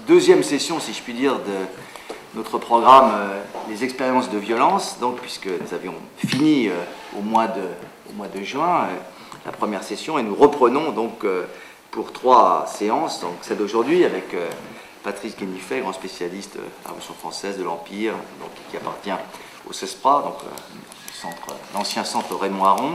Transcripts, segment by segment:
deuxième session, si je puis dire, de notre programme Les expériences de violence, donc, puisque nous avions fini au mois de juin la première session, et nous reprenons donc pour 3 séances, donc celle d'aujourd'hui avec Patrice Guénifet, grand spécialiste de la Révolution française, de l'Empire, donc, qui appartient au CESPRA, donc l'ancien centre Raymond Aron.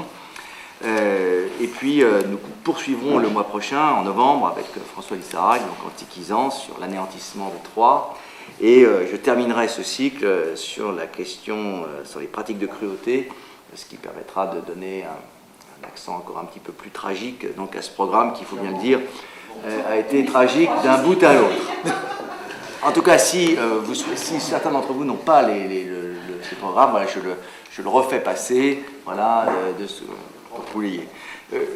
Et puis nous poursuivrons le mois prochain, en novembre, avec François Lissarag, donc Antiquisant, sur l'anéantissement de Troie. Et je terminerai ce cycle sur la question, sur les pratiques de cruauté, ce qui permettra de donner un accent encore un petit peu plus tragique donc, à ce programme qui, il faut bien le dire, a été tragique d'un bout à l'autre. En tout cas, si certains d'entre vous n'ont pas ce programme, voilà, je le refais passer, voilà, pour que vous l'ayez.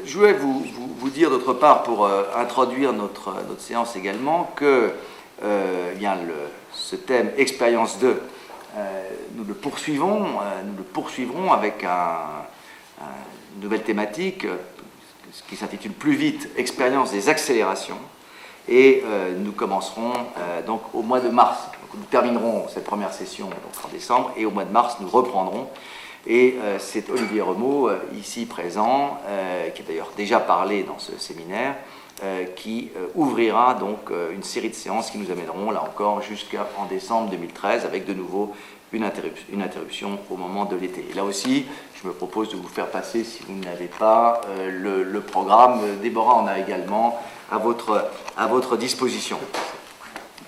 Je voulais vous dire d'autre part, pour introduire notre séance également, que ce thème expérience 2, nous le poursuivrons avec une nouvelle thématique qui s'intitule plus vite, expérience des accélérations, et nous commencerons donc au mois de mars. Donc, nous terminerons cette première session donc, en décembre, et au mois de mars nous reprendrons. Et c'est Olivier Remeau, ici présent, qui a d'ailleurs déjà parlé dans ce séminaire, qui ouvrira donc une série de séances qui nous amèneront là encore jusqu'en décembre 2013 avec de nouveau une interruption au moment de l'été. Et là aussi, je me propose de vous faire passer, si vous n'avez pas, le programme. Déborah en a également à votre disposition.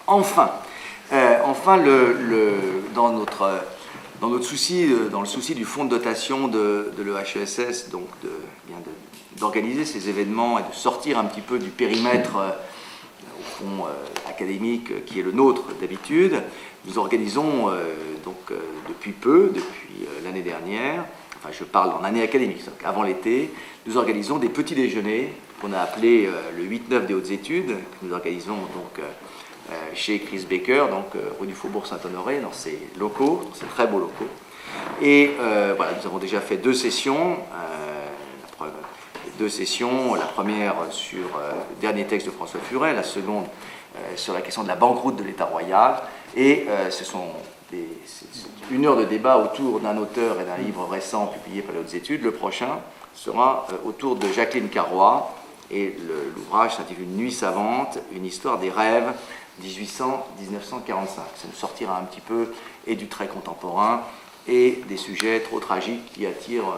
Enfin dans le souci du fonds de dotation de l'EHESS, donc d'organiser ces événements et de sortir un petit peu du périmètre au fond académique qui est le nôtre d'habitude, nous organisons depuis l'année dernière, enfin je parle en année académique, avant l'été, nous organisons des petits déjeuners qu'on a appelés le 8-9 des hautes études, que nous organisons donc chez Chris Baker, donc rue du Faubourg Saint-Honoré, dans ses locaux, dans ses très beaux locaux. Et voilà, nous avons déjà fait 2 sessions. La première sur le dernier texte de François Furet, la seconde sur la question de la banqueroute de l'État royal. Et c'est 1 heure de débat autour d'un auteur et d'un livre récent publié par les hautes études. Le prochain sera autour de Jacqueline Carrois, et l'ouvrage s'intitule Nuit savante, une histoire des rêves 1800-1945. Ça nous sortira un petit peu et du trait contemporain et des sujets trop tragiques qui attirent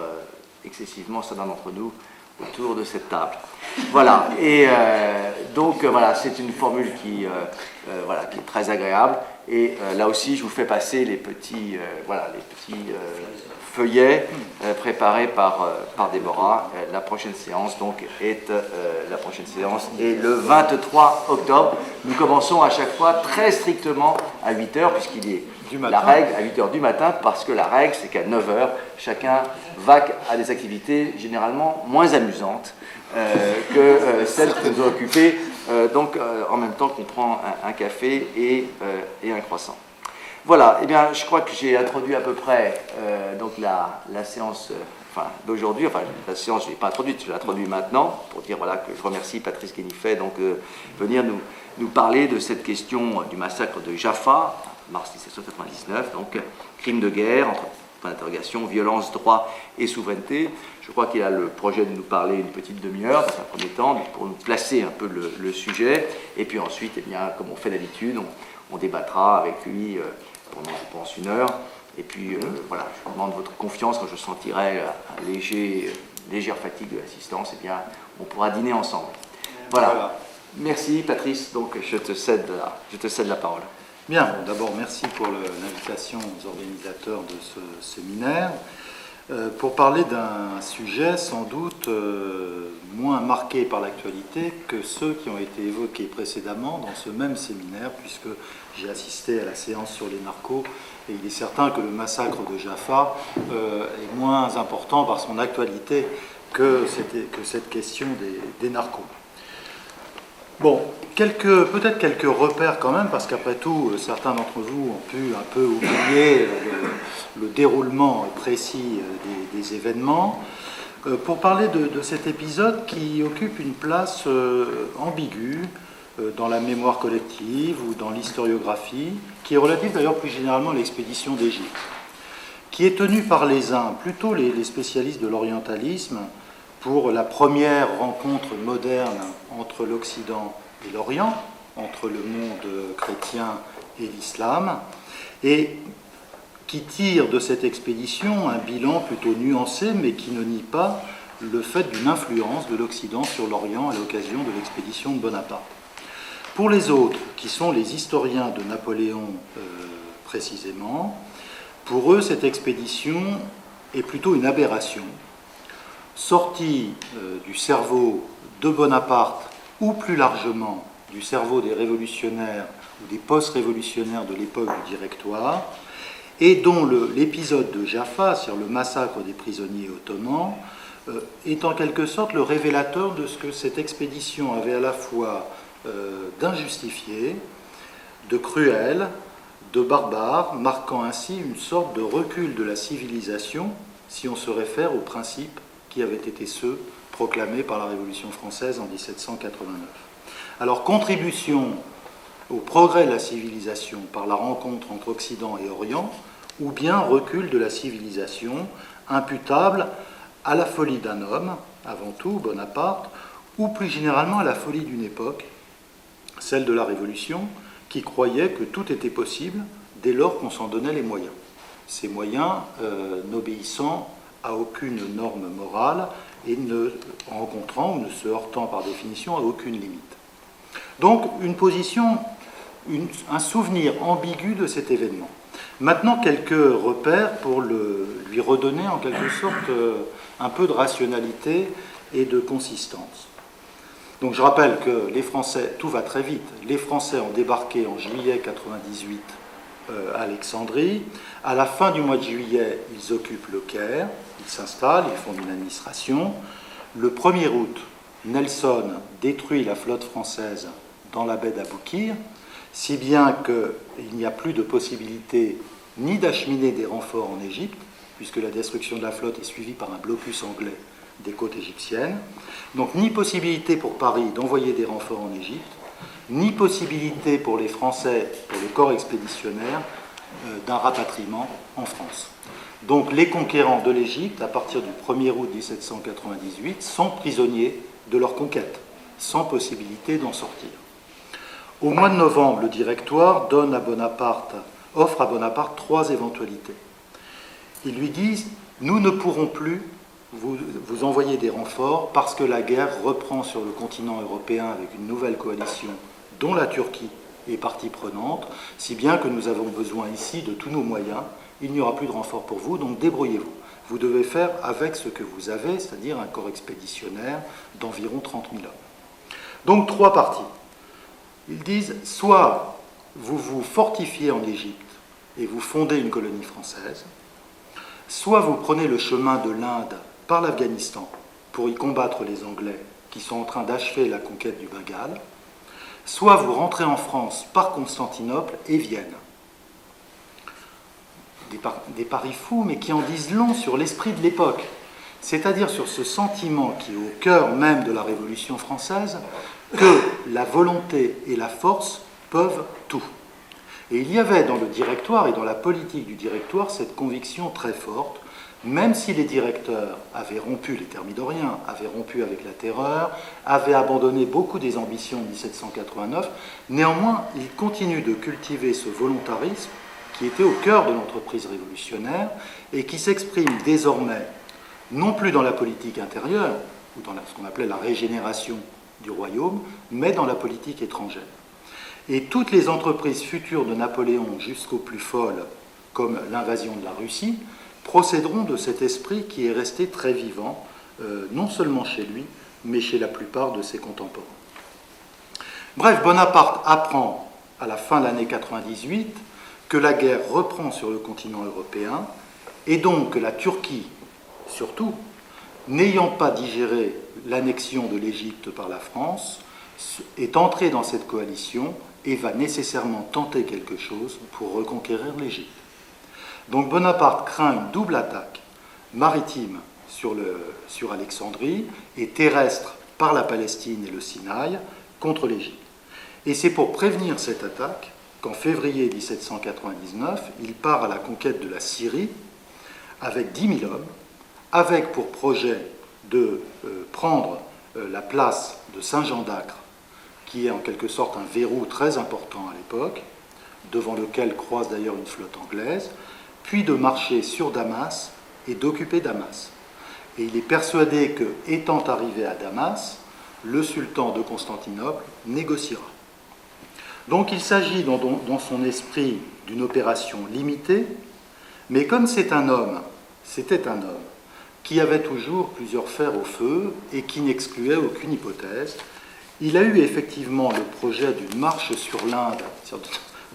excessivement certains d'entre nous autour de cette table. Voilà, et donc voilà, c'est une formule qui est très agréable, et là aussi je vous fais passer les petits feuillets préparés par Déborah. La prochaine séance donc est le 23 octobre. Nous commençons à chaque fois très strictement à 8h, puisqu'il est la règle à 8h du matin, parce que la règle c'est qu'à 9h, chacun va à des activités généralement moins amusantes que celles qui nous ont occupées, en même temps qu'on prend un café et un croissant. Voilà, eh bien, je crois que j'ai introduit à peu près la séance d'aujourd'hui. Enfin, la séance, je ne l'ai pas introduite, je l'ai introduite maintenant, pour dire voilà, que je remercie Patrice Guénifet de venir nous parler de cette question du massacre de Jaffa, mars 1799, donc crime de guerre, entre point d'interrogation, violence, droit et souveraineté. Je crois qu'il a le projet de nous parler une petite demi-heure, dans un premier temps, pour nous placer un peu le sujet, et puis ensuite, eh bien, comme on fait d'habitude, on débattra avec lui pendant, je pense, 1 heure. Et puis, voilà, je vous demande votre confiance. Quand je sentirai légère fatigue de l'assistance, eh bien, on pourra dîner ensemble. Voilà. Merci, Patrice. Donc, je te cède la parole. Bien, bon, d'abord, merci pour l'invitation aux organisateurs de ce séminaire. Pour parler d'un sujet sans doute moins marqué par l'actualité que ceux qui ont été évoqués précédemment dans ce même séminaire, puisque j'ai assisté à la séance sur les narcos, et il est certain que le massacre de Jaffa est moins important par son actualité que cette question des narcos. Bon, peut-être quelques repères quand même, parce qu'après tout, certains d'entre vous ont pu un peu oublier le déroulement précis des événements. Pour parler de cet épisode qui occupe une place ambiguë, dans la mémoire collective ou dans l'historiographie, qui est relative d'ailleurs plus généralement à l'expédition d'Égypte, qui est tenue par les uns, plutôt les spécialistes de l'orientalisme, pour la première rencontre moderne entre l'Occident et l'Orient, entre le monde chrétien et l'islam, et qui tire de cette expédition un bilan plutôt nuancé, mais qui ne nie pas le fait d'une influence de l'Occident sur l'Orient à l'occasion de l'expédition de Bonaparte. Pour les autres, qui sont les historiens de Napoléon précisément, pour eux, cette expédition est plutôt une aberration, sortie du cerveau de Bonaparte, ou plus largement du cerveau des révolutionnaires ou des post-révolutionnaires de l'époque du Directoire, et dont l'épisode de Jaffa, sur le massacre des prisonniers ottomans, est en quelque sorte le révélateur de ce que cette expédition avait à la fois d'injustifié, de cruel, de barbare, marquant ainsi une sorte de recul de la civilisation si on se réfère aux principes qui avaient été ceux proclamés par la Révolution française en 1789. Alors, contribution au progrès de la civilisation par la rencontre entre Occident et Orient, ou bien recul de la civilisation imputable à la folie d'un homme, avant tout Bonaparte, ou plus généralement à la folie d'une époque, celle de la Révolution, qui croyait que tout était possible dès lors qu'on s'en donnait les moyens. Ces moyens n'obéissant à aucune norme morale et ne rencontrant ou ne se heurtant par définition à aucune limite. Donc une position, un souvenir ambigu de cet événement. Maintenant, quelques repères pour lui redonner en quelque sorte un peu de rationalité et de consistance. Donc je rappelle que les Français, tout va très vite, les Français ont débarqué en juillet 98 à Alexandrie. À la fin du mois de juillet, ils occupent le Caire, ils s'installent, ils font une administration. Le 1er août, Nelson détruit la flotte française dans la baie d'Aboukir, si bien qu'il n'y a plus de possibilité ni d'acheminer des renforts en Égypte, puisque la destruction de la flotte est suivie par un blocus anglais des côtes égyptiennes. Donc ni possibilité pour Paris d'envoyer des renforts en Égypte, ni possibilité pour les Français, pour le corps expéditionnaire, d'un rapatriement en France. Donc les conquérants de l'Égypte, à partir du 1er août 1798, sont prisonniers de leur conquête, sans possibilité d'en sortir. Au mois de novembre, le Directoire offre à Bonaparte 3 éventualités. Ils lui disent « Nous ne pourrons plus vous envoyer des renforts parce que la guerre reprend sur le continent européen avec une nouvelle coalition dont la Turquie est partie prenante, si bien que nous avons besoin ici de tous nos moyens. Il n'y aura plus de renforts pour vous, donc débrouillez-vous. Vous devez faire avec ce que vous avez, c'est-à-dire un corps expéditionnaire d'environ 30 000 hommes. » Donc 3 parties. Ils disent soit vous vous fortifiez en Égypte et vous fondez une colonie française, soit vous prenez le chemin de l'Inde par l'Afghanistan pour y combattre les Anglais qui sont en train d'achever la conquête du Bengale, soit vous rentrez en France par Constantinople et Vienne. Des paris fous, mais qui en disent long sur l'esprit de l'époque, c'est-à-dire sur ce sentiment qui est au cœur même de la Révolution française, que la volonté et la force peuvent tout. Et il y avait dans le Directoire et dans la politique du Directoire cette conviction très forte, même si les directeurs avaient rompu, les thermidoriens avaient rompu avec la terreur, avaient abandonné beaucoup des ambitions de 1789, néanmoins ils continuent de cultiver ce volontarisme qui était au cœur de l'entreprise révolutionnaire et qui s'exprime désormais non plus dans la politique intérieure, ou dans ce qu'on appelait la régénération du royaume, mais dans la politique étrangère. Et toutes les entreprises futures de Napoléon, jusqu'aux plus folles, comme l'invasion de la Russie, procéderont de cet esprit qui est resté très vivant, non seulement chez lui, mais chez la plupart de ses contemporains. Bref, Bonaparte apprend à la fin de l'année 98 que la guerre reprend sur le continent européen, et donc que la Turquie, surtout, n'ayant pas digéré l'annexion de l'Égypte par la France, est entrée dans cette coalition et va nécessairement tenter quelque chose pour reconquérir l'Égypte. Donc Bonaparte craint une double attaque maritime sur Alexandrie et terrestre par la Palestine et le Sinaï contre l'Égypte. Et c'est pour prévenir cette attaque qu'en février 1799, il part à la conquête de la Syrie avec 10 000 hommes, avec pour projet de prendre la place de Saint-Jean d'Acre, qui est en quelque sorte un verrou très important à l'époque, devant lequel croise d'ailleurs une flotte anglaise, puis de marcher sur Damas et d'occuper Damas. Et il est persuadé que, étant arrivé à Damas, le sultan de Constantinople négociera. Donc il s'agit dans son esprit d'une opération limitée, mais comme c'était un homme qui avait toujours plusieurs fers au feu et qui n'excluait aucune hypothèse, il a eu effectivement le projet d'une marche sur l'Inde,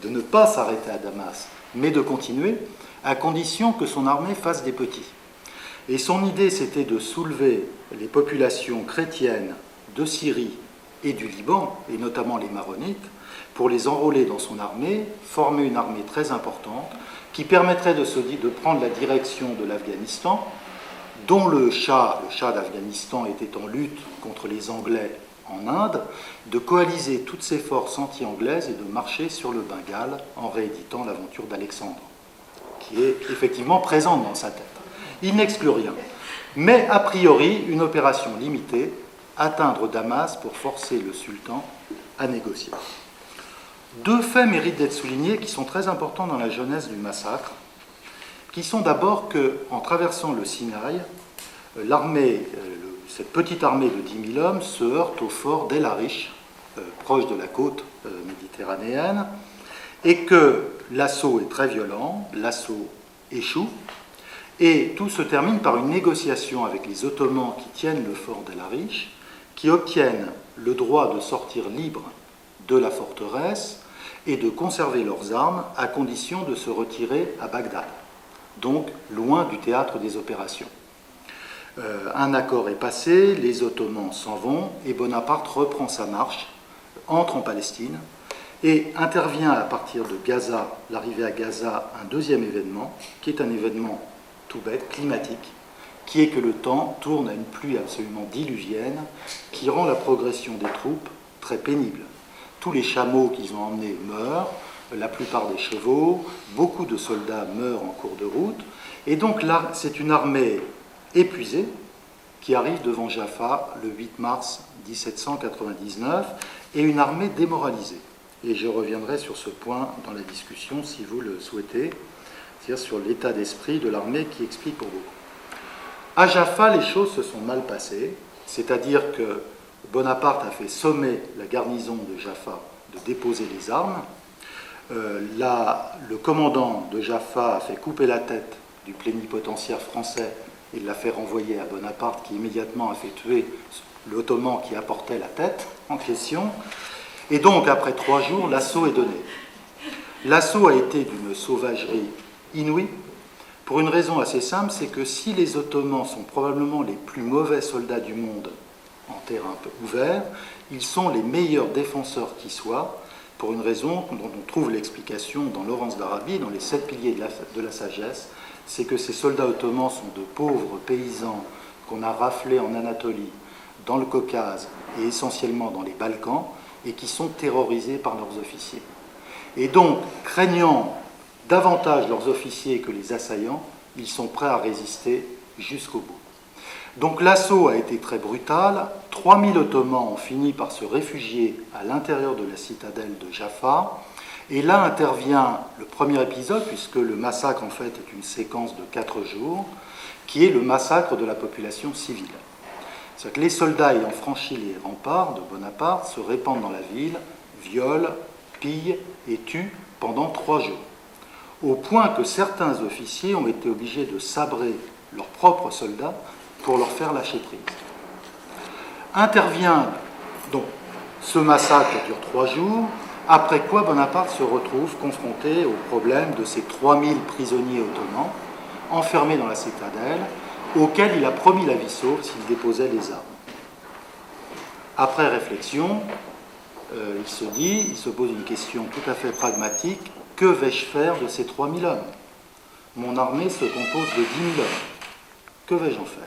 de ne pas s'arrêter à Damas, mais de continuer, à condition que son armée fasse des petits. Et son idée, c'était de soulever les populations chrétiennes de Syrie et du Liban, et notamment les Maronites, pour les enrôler dans son armée, former une armée très importante, qui permettrait de prendre la direction de l'Afghanistan, dont le Shah d'Afghanistan était en lutte contre les Anglais en Inde, de coaliser toutes ses forces anti-anglaises et de marcher sur le Bengale en rééditant l'aventure d'Alexandre, qui est effectivement présente dans sa tête. Il n'exclut rien, mais a priori une opération limitée, atteindre Damas pour forcer le sultan à négocier. Deux faits méritent d'être soulignés qui sont très importants dans la genèse du massacre, qui sont d'abord qu'en traversant le Sinaï, cette petite armée de 10 000 hommes se heurte au fort d'El Arish, proche de la côte méditerranéenne, et que l'assaut est très violent, l'assaut échoue, et tout se termine par une négociation avec les Ottomans qui tiennent le fort d'El Arish, qui obtiennent le droit de sortir libres de la forteresse et de conserver leurs armes à condition de se retirer à Bagdad, donc loin du théâtre des opérations. Un accord est passé, les Ottomans s'en vont et Bonaparte reprend sa marche, entre en Palestine et intervient à partir de Gaza, l'arrivée à Gaza, un deuxième événement, qui est un événement tout bête, climatique, qui est que le temps tourne à une pluie absolument diluvienne qui rend la progression des troupes très pénible. Tous les chameaux qu'ils ont emmenés meurent, la plupart des chevaux, beaucoup de soldats meurent en cours de route, et donc là, c'est une armée épuisée qui arrive devant Jaffa le 8 mars 1799, et une armée démoralisée. Et je reviendrai sur ce point dans la discussion si vous le souhaitez, c'est-à-dire sur l'état d'esprit de l'armée qui explique pour beaucoup. À Jaffa, les choses se sont mal passées, c'est-à-dire que Bonaparte a fait sommer la garnison de Jaffa de déposer les armes. Le commandant de Jaffa a fait couper la tête du plénipotentiaire français et l'a fait renvoyer à Bonaparte, qui immédiatement a fait tuer l'Ottoman qui apportait la tête en question. Et donc, après 3 jours, l'assaut est donné. L'assaut a été d'une sauvagerie inouïe, pour une raison assez simple, c'est que si les Ottomans sont probablement les plus mauvais soldats du monde en terrain ouvert, ils sont les meilleurs défenseurs qui soient, pour une raison dont on trouve l'explication dans Laurence d'Arabie, dans les 7 piliers de la sagesse, c'est que ces soldats ottomans sont de pauvres paysans qu'on a raflés en Anatolie, dans le Caucase et essentiellement dans les Balkans, et qui sont terrorisés par leurs officiers. Et donc, craignant davantage leurs officiers que les assaillants, ils sont prêts à résister jusqu'au bout. Donc l'assaut a été très brutal. 3000 Ottomans ont fini par se réfugier à l'intérieur de la citadelle de Jaffa. Et là intervient le premier épisode, puisque le massacre en fait est une séquence de 4 jours, qui est le massacre de la population civile. C'est-à-dire que les soldats ayant franchi les remparts de Bonaparte se répandent dans la ville, violent, pillent et tuent pendant 3 jours. Au point que certains officiers ont été obligés de sabrer leurs propres soldats pour leur faire lâcher prise. Intervient donc ce massacre dure 3 jours, après quoi Bonaparte se retrouve confronté au problème de ces 3000 prisonniers ottomans enfermés dans la citadelle, auxquels il a promis la vie sauve s'ils déposaient les armes. Après réflexion, il se pose une question tout à fait pragmatique: que vais-je faire de ces 3000 hommes? Mon armée se compose de 10 000 hommes. Que vais-je en faire?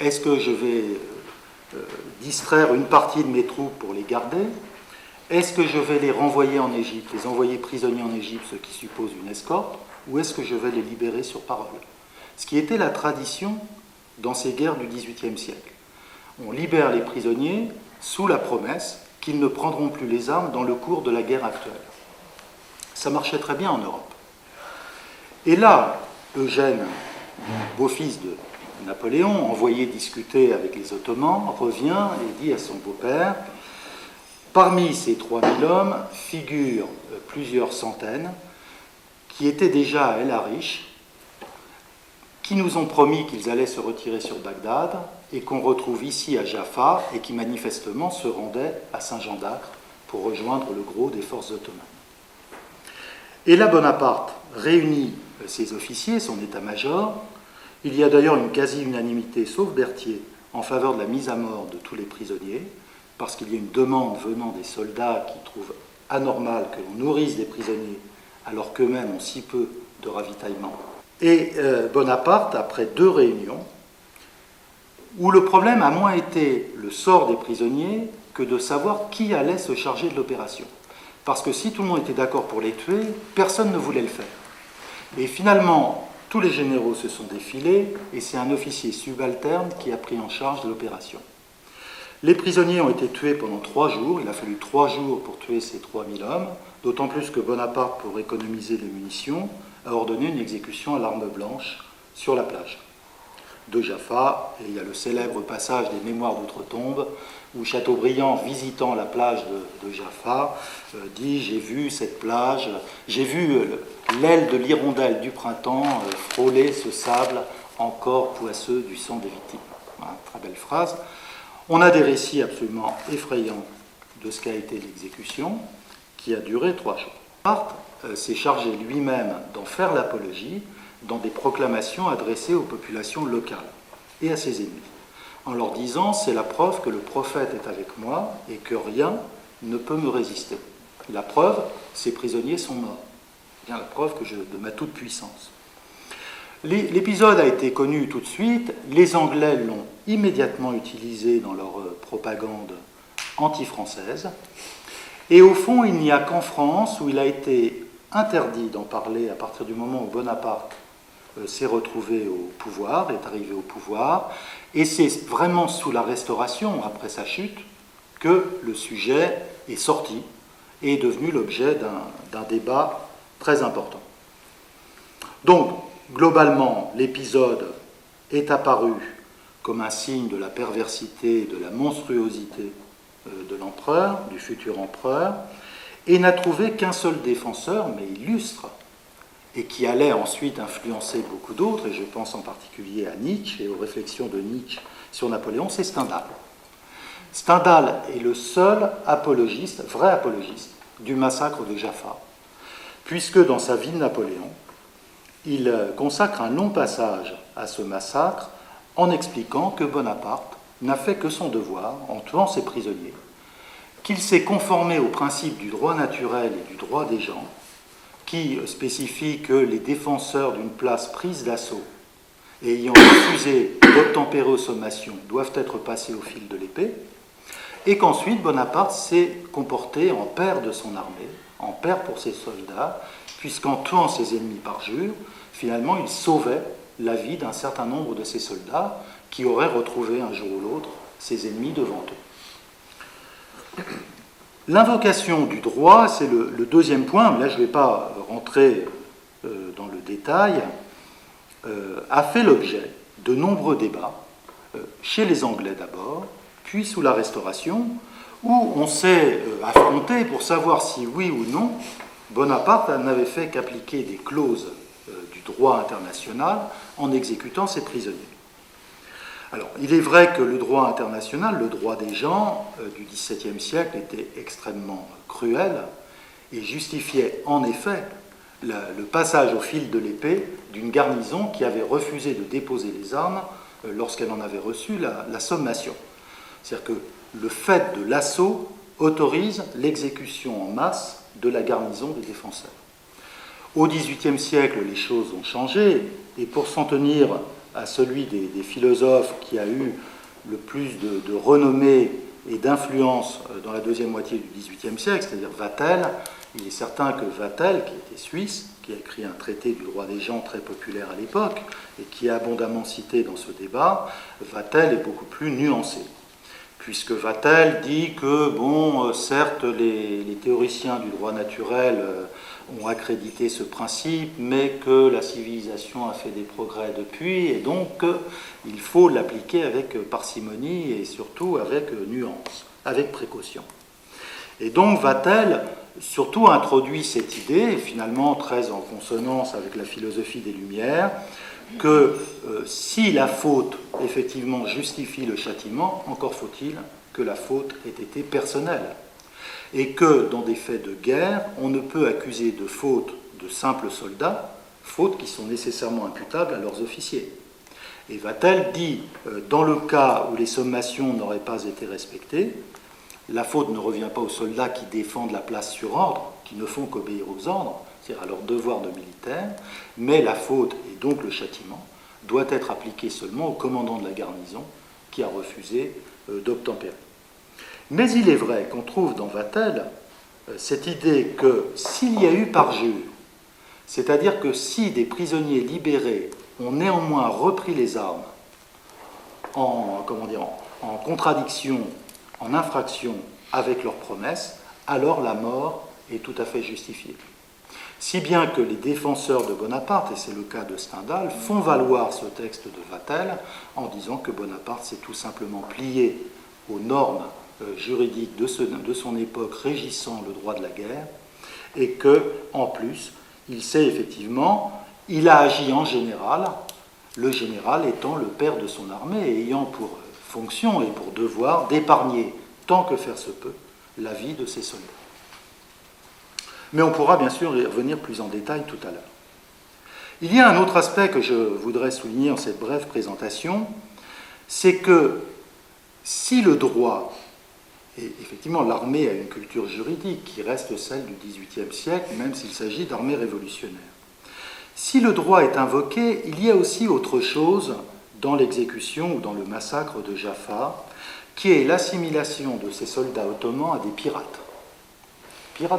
Est-ce que je vais distraire une partie de mes troupes pour les garder? est-ce que je vais les renvoyer en Égypte, les envoyer prisonniers en Égypte, ce qui suppose une escorte, ou est-ce que je vais les libérer sur parole? Ce qui était la tradition dans ces guerres du XVIIIe siècle. On libère les prisonniers sous la promesse qu'ils ne prendront plus les armes dans le cours de la guerre actuelle. Ça marchait très bien en Europe. Et là, Eugène, beau-fils de Napoléon, envoyé discuter avec les Ottomans, revient et dit à son beau-père: parmi ces 3000 hommes figurent plusieurs centaines qui étaient déjà à El Arish, qui nous ont promis qu'ils allaient se retirer sur Bagdad et qu'on retrouve ici à Jaffa et qui manifestement se rendaient à Saint-Jean d'Acre pour rejoindre le gros des forces ottomanes. Et là, Bonaparte réunit ses officiers, son état-major. Il y a d'ailleurs une quasi-unanimité, sauf Berthier, en faveur de la mise à mort de tous les prisonniers, parce qu'il y a une demande venant des soldats qui trouvent anormal que l'on nourrisse des prisonniers alors qu'eux-mêmes ont si peu de ravitaillement. Et Bonaparte, après 2 réunions, où le problème a moins été le sort des prisonniers que de savoir qui allait se charger de l'opération. Parce que si tout le monde était d'accord pour les tuer, personne ne voulait le faire. Et finalement, tous les généraux se sont défilés et c'est un officier subalterne qui a pris en charge de l'opération. Les prisonniers ont été tués pendant 3 jours. Il a fallu 3 jours pour tuer ces 3000 hommes, d'autant plus que Bonaparte, pour économiser les munitions, a ordonné une exécution à l'arme blanche sur la plage de Jaffa. Et il y a le célèbre passage des Mémoires d'outre-tombe où Chateaubriand, visitant la plage de Jaffa, dit « J'ai vu cette plage, j'ai vu l'aile de l'hirondelle du printemps frôler ce sable encore poisseux du sang des victimes. » Voilà, très belle phrase. On a des récits absolument effrayants de ce qu'a été l'exécution, qui a duré 3 jours. Bonaparte s'est chargé lui-même d'en faire l'apologie dans des proclamations adressées aux populations locales et à ses ennemis, en leur disant « C'est la preuve que le prophète est avec moi et que rien ne peut me résister. La preuve, ces prisonniers sont morts. Bien la preuve de ma toute-puissance. » L'épisode a été connu tout de suite. Les Anglais l'ont immédiatement utilisé dans leur propagande anti-française. Et au fond, il n'y a qu'en France où il a été interdit d'en parler à partir du moment où Bonaparte s'est retrouvé au pouvoir, est arrivé au pouvoir. Et c'est vraiment sous la Restauration, après sa chute, que le sujet est sorti et est devenu l'objet d'un débat très important. Donc, globalement, l'épisode est apparu comme un signe de la perversité, de la monstruosité de l'empereur, du futur empereur, et n'a trouvé qu'un seul défenseur, mais illustre, et qui allait ensuite influencer beaucoup d'autres, et je pense en particulier à Nietzsche et aux réflexions de Nietzsche sur Napoléon, c'est Stendhal. Stendhal est le seul apologiste, vrai apologiste, du massacre de Jaffa, puisque dans sa vie de Napoléon, il consacre un long passage à ce massacre en expliquant que Bonaparte n'a fait que son devoir en tuant ses prisonniers, qu'il s'est conformé au principe du droit naturel et du droit des gens, qui spécifie que les défenseurs d'une place prise d'assaut et ayant refusé d'obtempérer aux sommations doivent être passés au fil de l'épée, et qu'ensuite Bonaparte s'est comporté en père de son armée, en père pour ses soldats, puisqu'en tuant ses ennemis parjure, finalement il sauvait la vie d'un certain nombre de ses soldats qui auraient retrouvé un jour ou l'autre ses ennemis devant eux. L'invocation du droit, c'est le deuxième point, mais là je ne vais pas rentrer dans le détail, a fait l'objet de nombreux débats, chez les Anglais d'abord, puis sous la Restauration, où on s'est affronté pour savoir si oui ou non Bonaparte n'avait fait qu'appliquer des clauses du droit international en exécutant ses prisonniers. Alors, il est vrai que le droit international, le droit des gens du XVIIe siècle était extrêmement cruel et justifiait en effet le passage au fil de l'épée d'une garnison qui avait refusé de déposer les armes lorsqu'elle en avait reçu la sommation. C'est-à-dire que le fait de l'assaut autorise l'exécution en masse de la garnison des défenseurs. Au XVIIIe siècle, les choses ont changé, et pour s'en tenir à celui des philosophes qui a eu le plus de renommée et d'influence dans la deuxième moitié du XVIIIe siècle, c'est-à-dire Vatel, il est certain que Vatel, qui était suisse, qui a écrit un traité du droit des gens très populaire à l'époque et qui est abondamment cité dans ce débat, Vatel est beaucoup plus nuancé. Puisque Vatel dit que, bon, certes, les théoriciens du droit naturel ont accrédité ce principe, mais que la civilisation a fait des progrès depuis, et donc il faut l'appliquer avec parcimonie et surtout avec nuance, avec précaution. Et donc Vatel surtout introduit cette idée, finalement très en consonance avec la philosophie des Lumières, que si la faute effectivement justifie le châtiment, encore faut-il que la faute ait été personnelle. Et que dans des faits de guerre, on ne peut accuser de faute de simples soldats, fautes qui sont nécessairement imputables à leurs officiers. Et Vatel dit, dans le cas où les sommations n'auraient pas été respectées, la faute ne revient pas aux soldats qui défendent la place sur ordre, qui ne font qu'obéir aux ordres, c'est-à-dire à leur devoir de militaire, mais la faute, et donc le châtiment, doit être appliqué seulement au commandant de la garnison qui a refusé d'obtempérer. Mais il est vrai qu'on trouve dans Vatel cette idée que s'il y a eu parjure, c'est-à-dire que si des prisonniers libérés ont néanmoins repris les armes en contradiction, en infraction avec leurs promesses, alors la mort est tout à fait justifiée. Si bien que les défenseurs de Bonaparte, et c'est le cas de Stendhal, font valoir ce texte de Vatel en disant que Bonaparte s'est tout simplement plié aux normes juridiques de son époque régissant le droit de la guerre, et que, en plus, il a agi en général, le général étant le père de son armée et ayant pour fonction et pour devoir d'épargner, tant que faire se peut, la vie de ses soldats. Mais on pourra bien sûr y revenir plus en détail tout à l'heure. Il y a un autre aspect que je voudrais souligner en cette brève présentation, c'est que si le droit, et effectivement l'armée a une culture juridique qui reste celle du XVIIIe siècle, même s'il s'agit d'armées révolutionnaires, si le droit est invoqué, il y a aussi autre chose dans l'exécution ou dans le massacre de Jaffa, qui est l'assimilation de ces soldats ottomans à des pirates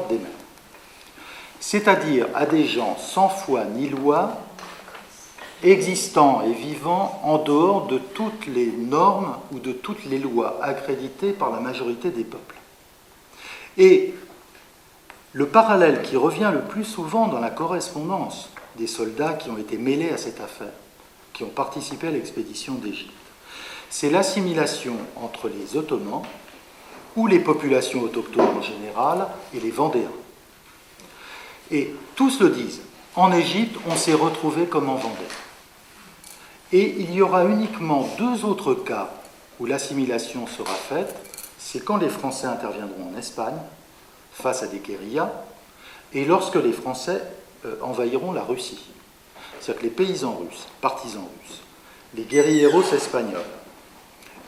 des mers. C'est-à-dire à des gens sans foi ni loi, existant et vivant en dehors de toutes les normes ou de toutes les lois accréditées par la majorité des peuples. Et le parallèle qui revient le plus souvent dans la correspondance des soldats qui ont été mêlés à cette affaire, qui ont participé à l'expédition d'Égypte, c'est l'assimilation entre les Ottomans, ou les populations autochtones en général, et les Vendéens. Et tous le disent, en Égypte, on s'est retrouvé comme en Vendée. Et il y aura uniquement deux autres cas où l'assimilation sera faite, c'est quand les Français interviendront en Espagne, face à des guérillas, et lorsque les Français envahiront la Russie. C'est-à-dire que les paysans russes, partisans russes, les guérilleros espagnols,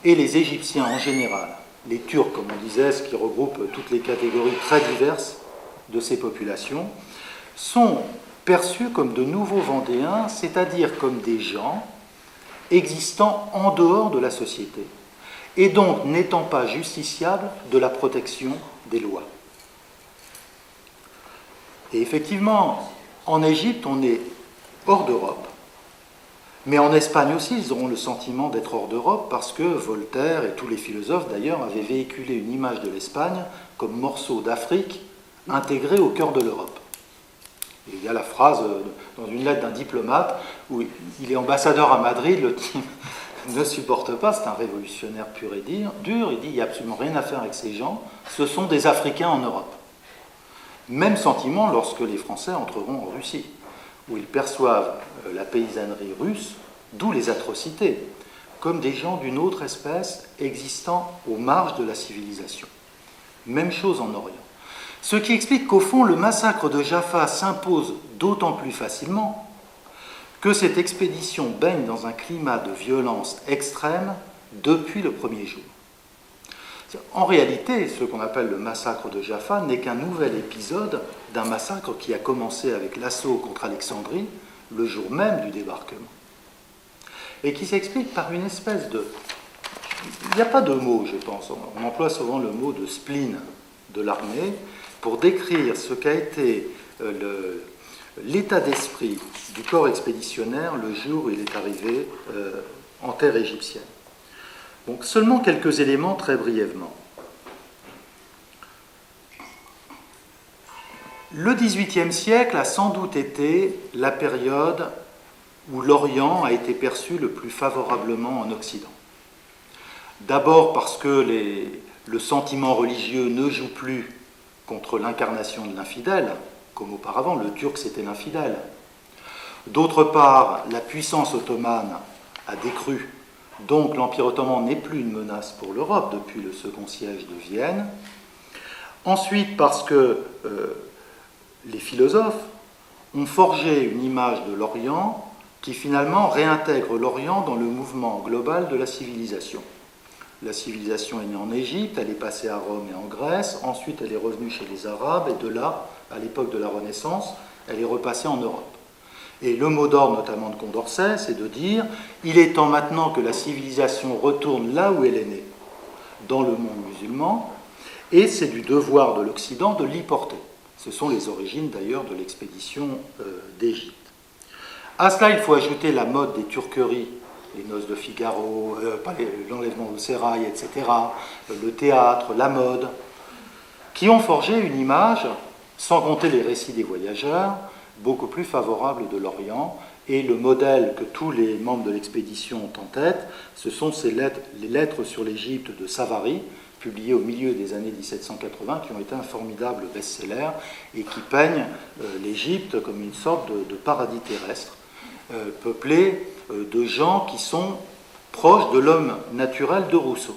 et les Égyptiens en général, les Turcs, comme on disait, ce qui regroupe toutes les catégories très diverses de ces populations, sont perçus comme de nouveaux Vendéens, c'est-à-dire comme des gens existant en dehors de la société, et donc n'étant pas justiciables de la protection des lois. Et effectivement, en Égypte, on est hors d'Europe, mais en Espagne aussi, ils auront le sentiment d'être hors d'Europe parce que Voltaire et tous les philosophes d'ailleurs avaient véhiculé une image de l'Espagne comme morceau d'Afrique intégré au cœur de l'Europe. Et il y a la phrase dans une lettre d'un diplomate où il est ambassadeur à Madrid, le type ne supporte pas, c'est un révolutionnaire pur et dur, il dit il n'y a absolument rien à faire avec ces gens, ce sont des Africains en Europe. Même sentiment lorsque les Français entreront en Russie, où ils perçoivent la paysannerie russe, d'où les atrocités, comme des gens d'une autre espèce existant aux marges de la civilisation. Même chose en Orient. Ce qui explique qu'au fond, le massacre de Jaffa s'impose d'autant plus facilement que cette expédition baigne dans un climat de violence extrême depuis le premier jour. En réalité, ce qu'on appelle le massacre de Jaffa n'est qu'un nouvel épisode d'un massacre qui a commencé avec l'assaut contre Alexandrie le jour même du débarquement, et qui s'explique par une espèce de il n'y a pas de mot, je pense. On emploie souvent le mot de spleen de l'armée pour décrire ce qu'a été l'état d'esprit du corps expéditionnaire le jour où il est arrivé en terre égyptienne. Donc seulement quelques éléments très brièvement. Le XVIIIe siècle a sans doute été la période où l'Orient a été perçu le plus favorablement en Occident. D'abord parce que le sentiment religieux ne joue plus contre l'incarnation de l'infidèle, comme auparavant, le Turc c'était l'infidèle. D'autre part, la puissance ottomane a décru, donc l'Empire ottoman n'est plus une menace pour l'Europe depuis le second siège de Vienne. Ensuite, parce que les philosophes ont forgé une image de l'Orient qui finalement réintègre l'Orient dans le mouvement global de la civilisation. La civilisation est née en Égypte, elle est passée à Rome et en Grèce, ensuite elle est revenue chez les Arabes, et de là, à l'époque de la Renaissance, elle est repassée en Europe. Et le mot d'ordre, notamment de Condorcet, c'est de dire « il est temps maintenant que la civilisation retourne là où elle est née, dans le monde musulman, et c'est du devoir de l'Occident de l'y porter ». Ce sont les origines d'ailleurs de l'expédition d'Égypte. À cela, il faut ajouter la mode des turqueries, les noces de Figaro, l'enlèvement au sérail, etc., le théâtre, la mode, qui ont forgé une image, sans compter les récits des voyageurs, beaucoup plus favorable de l'Orient. Et le modèle que tous les membres de l'expédition ont en tête, ce sont les lettres sur l'Égypte de Savary, publiées au milieu des années 1780, qui ont été un formidable best-seller et qui peignent l'Égypte comme une sorte de paradis terrestre, peuplé de gens qui sont proches de l'homme naturel de Rousseau.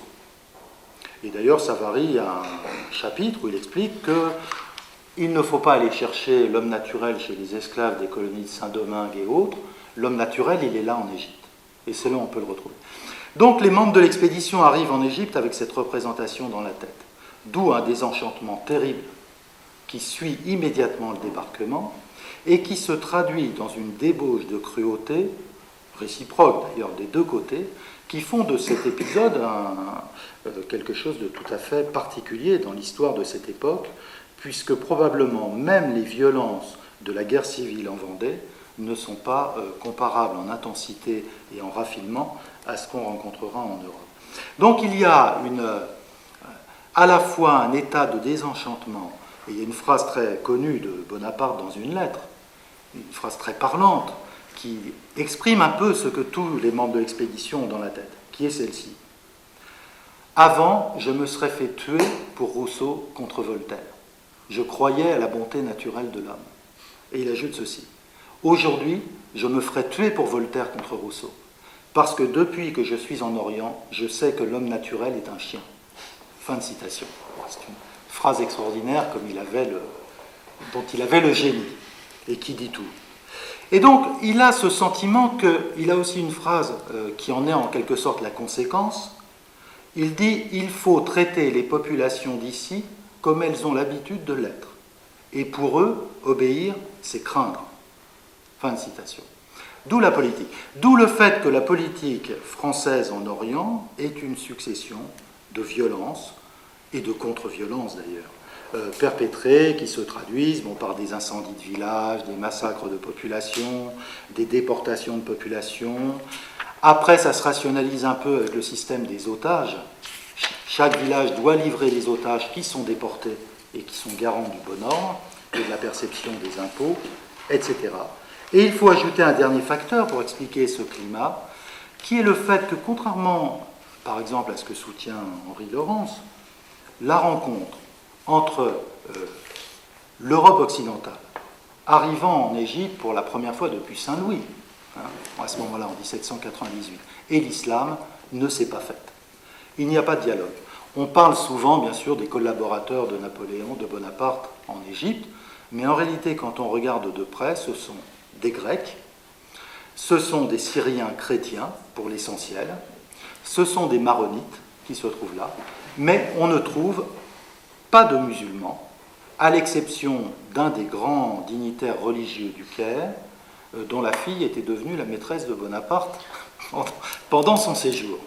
Et d'ailleurs, Savary a un chapitre où il explique qu'il ne faut pas aller chercher l'homme naturel chez les esclaves des colonies de Saint-Domingue et autres. L'homme naturel, il est là en Égypte. Et c'est là où on peut le retrouver. Donc les membres de l'expédition arrivent en Égypte avec cette représentation dans la tête. D'où un désenchantement terrible qui suit immédiatement le débarquement et qui se traduit dans une débauche de cruauté, réciproque d'ailleurs des deux côtés, qui font de cet épisode quelque chose de tout à fait particulier dans l'histoire de cette époque, puisque probablement même les violences de la guerre civile en Vendée ne sont pas comparables en intensité et en raffinement à ce qu'on rencontrera en Europe. Donc il y a à la fois un état de désenchantement, et il y a une phrase très connue de Bonaparte dans une lettre, une phrase très parlante, qui exprime un peu ce que tous les membres de l'expédition ont dans la tête, qui est celle-ci. Avant, je me serais fait tuer pour Rousseau contre Voltaire. Je croyais à la bonté naturelle de l'homme. Et il ajoute ceci. Aujourd'hui, je me ferai tuer pour Voltaire contre Rousseau. Parce que depuis que je suis en Orient, je sais que l'homme naturel est un chien. Fin de citation. C'est une phrase extraordinaire dont il avait le génie et qui dit tout. Et donc, il a ce sentiment qu'il a aussi une phrase qui en est en quelque sorte la conséquence. Il dit « Il faut traiter les populations d'ici comme elles ont l'habitude de l'être. Et pour eux, obéir, c'est craindre. » Fin de citation. D'où la politique. D'où le fait que la politique française en Orient est une succession de violences, et de contre-violences d'ailleurs, perpétrées, qui se traduisent par des incendies de villages, des massacres de population, des déportations de population. Après, ça se rationalise un peu avec le système des otages. Chaque village doit livrer les otages qui sont déportés et qui sont garants du bon ordre et de la perception des impôts, etc. Et il faut ajouter un dernier facteur pour expliquer ce climat, qui est le fait que, contrairement, par exemple, à ce que soutient Henri Laurence, la rencontre entre l'Europe occidentale, arrivant en Égypte pour la première fois depuis Saint-Louis, à ce moment-là, en 1798, et l'islam ne s'est pas faite. Il n'y a pas de dialogue. On parle souvent, bien sûr, des collaborateurs de Napoléon, de Bonaparte en Égypte, mais en réalité, quand on regarde de près, ce sont des Grecs, ce sont des Syriens chrétiens, pour l'essentiel, ce sont des Maronites qui se trouvent là, mais on ne trouve pas de musulmans, à l'exception d'un des grands dignitaires religieux du Caire, dont la fille était devenue la maîtresse de Bonaparte pendant son séjour.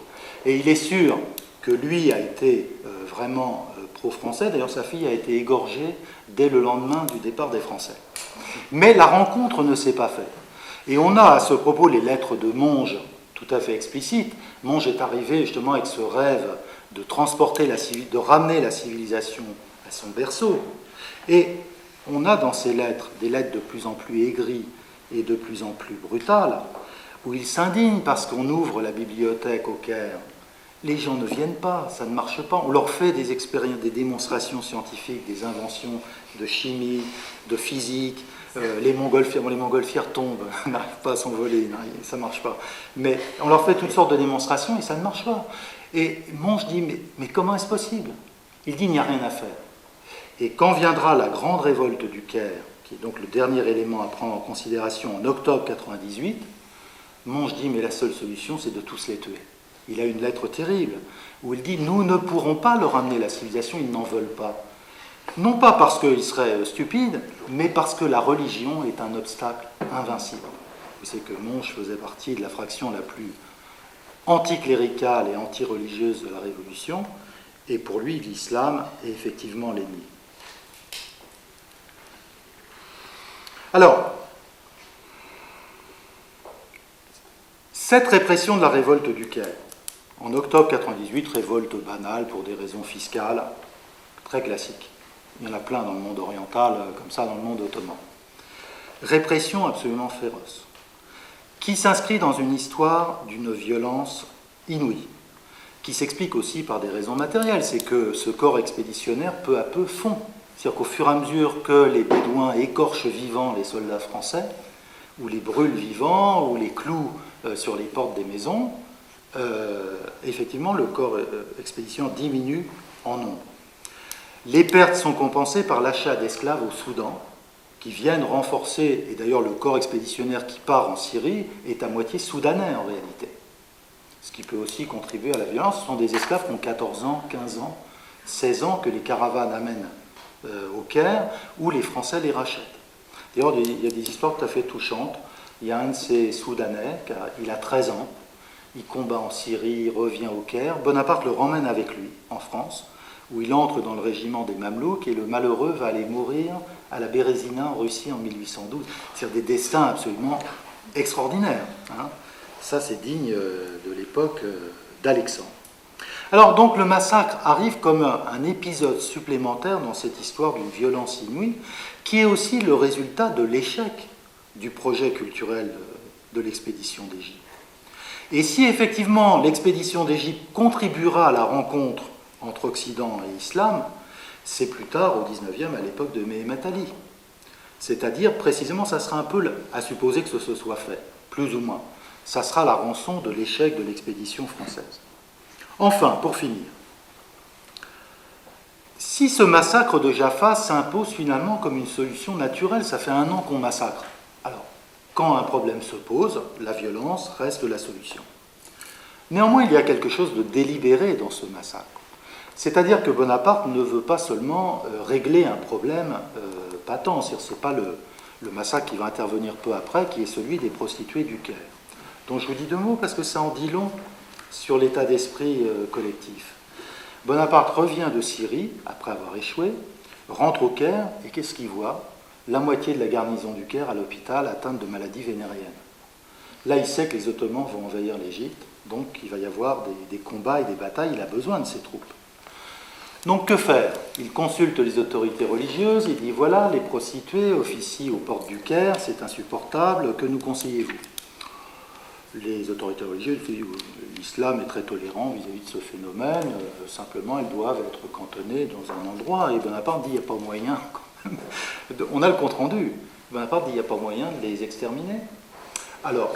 Et il est sûr que lui a été vraiment pro-français. D'ailleurs, sa fille a été égorgée dès le lendemain du départ des Français. Mais la rencontre ne s'est pas faite. Et on a à ce propos les lettres de Monge tout à fait explicites. Monge est arrivé justement avec ce rêve de transporter de ramener la civilisation à son berceau. Et on a dans ces lettres des lettres de plus en plus aigries et de plus en plus brutales, où il s'indigne parce qu'on ouvre la bibliothèque au Caire. Les gens ne viennent pas, ça ne marche pas. On leur fait des expériences, des démonstrations scientifiques, des inventions de chimie, de physique. Les montgolfières tombent, n'arrivent pas à s'envoler, ça ne marche pas. Mais on leur fait toutes sortes de démonstrations et ça ne marche pas. Et Monge dit, mais comment est-ce possible? Il dit, il n'y a rien à faire. Et quand viendra la grande révolte du Caire, qui est donc le dernier élément à prendre en considération en octobre 98, Monge dit, mais la seule solution, c'est de tous les tuer. Il a une lettre terrible où il dit, nous ne pourrons pas leur amener la civilisation, ils n'en veulent pas. Non pas parce qu'ils seraient stupides, mais parce que la religion est un obstacle invincible. Vous savez que Monge faisait partie de la fraction la plus anticléricale et anti-religieuse de la Révolution, et pour lui, l'islam est effectivement l'ennemi. Alors, cette répression de la révolte du Caire, en octobre 98, révolte banale pour des raisons fiscales, très classiques. Il y en a plein dans le monde oriental, comme ça dans le monde ottoman. Répression absolument féroce, qui s'inscrit dans une histoire d'une violence inouïe, qui s'explique aussi par des raisons matérielles. C'est que ce corps expéditionnaire, peu à peu, fond. C'est-à-dire qu'au fur et à mesure que les Bédouins écorchent vivants les soldats français, ou les brûlent vivants, ou les clouent sur les portes des maisons, effectivement, le corps expéditionnaire diminue en nombre. Les pertes sont compensées par l'achat d'esclaves au Soudan, qui viennent renforcer, et d'ailleurs le corps expéditionnaire qui part en Syrie est à moitié soudanais en réalité. Ce qui peut aussi contribuer à la violence, ce sont des esclaves qui ont 14 ans, 15 ans, 16 ans que les caravanes amènent au Caire, où les Français les rachètent. D'ailleurs, il y a des histoires tout à fait touchantes. Il y a un de ces Soudanais, il a 13 ans, il combat en Syrie, il revient au Caire. Bonaparte le ramène avec lui en France, où il entre dans le régiment des Mamelouks, et le malheureux va aller mourir à la Bérésina en Russie en 1812. C'est-à-dire des destins absolument extraordinaires. Hein. Ça, c'est digne de l'époque d'Alexandre. Alors, donc, le massacre arrive comme un épisode supplémentaire dans cette histoire d'une violence inouïe, qui est aussi le résultat de l'échec du projet culturel de l'expédition d'Égypte. Et si effectivement l'expédition d'Égypte contribuera à la rencontre entre Occident et Islam, c'est plus tard, au XIXe, à l'époque de Mehemet Ali. C'est-à-dire, précisément, ça sera un peu à supposer que ce soit fait, plus ou moins. Ça sera la rançon de l'échec de l'expédition française. Enfin, pour finir, si ce massacre de Jaffa s'impose finalement comme une solution naturelle, ça fait 1 an qu'on massacre. Alors, quand un problème se pose, la violence reste la solution. Néanmoins, il y a quelque chose de délibéré dans ce massacre. C'est-à-dire que Bonaparte ne veut pas seulement régler un problème patent, c'est-à-dire ce n'est pas le massacre qui va intervenir peu après, qui est celui des prostituées du Caire. Donc je vous dis 2 mots parce que ça en dit long sur l'état d'esprit collectif. Bonaparte revient de Syrie, après avoir échoué, rentre au Caire, et qu'est-ce qu'il voit? La moitié de la garnison du Caire à l'hôpital atteinte de maladies vénériennes. Là, il sait que les Ottomans vont envahir l'Égypte, donc il va y avoir des combats et des batailles, il a besoin de ces troupes. Donc que faire? Il consulte les autorités religieuses, il dit voilà, les prostituées officient aux portes du Caire, c'est insupportable, que nous conseillez-vous? Les autorités religieuses disent l'islam est très tolérant vis-à-vis de ce phénomène, simplement elles doivent être cantonnées dans un endroit, et Bonaparte dit il n'y a pas moyen, quand même. On a le compte-rendu, Bonaparte dit il n'y a pas moyen de les exterminer. Alors,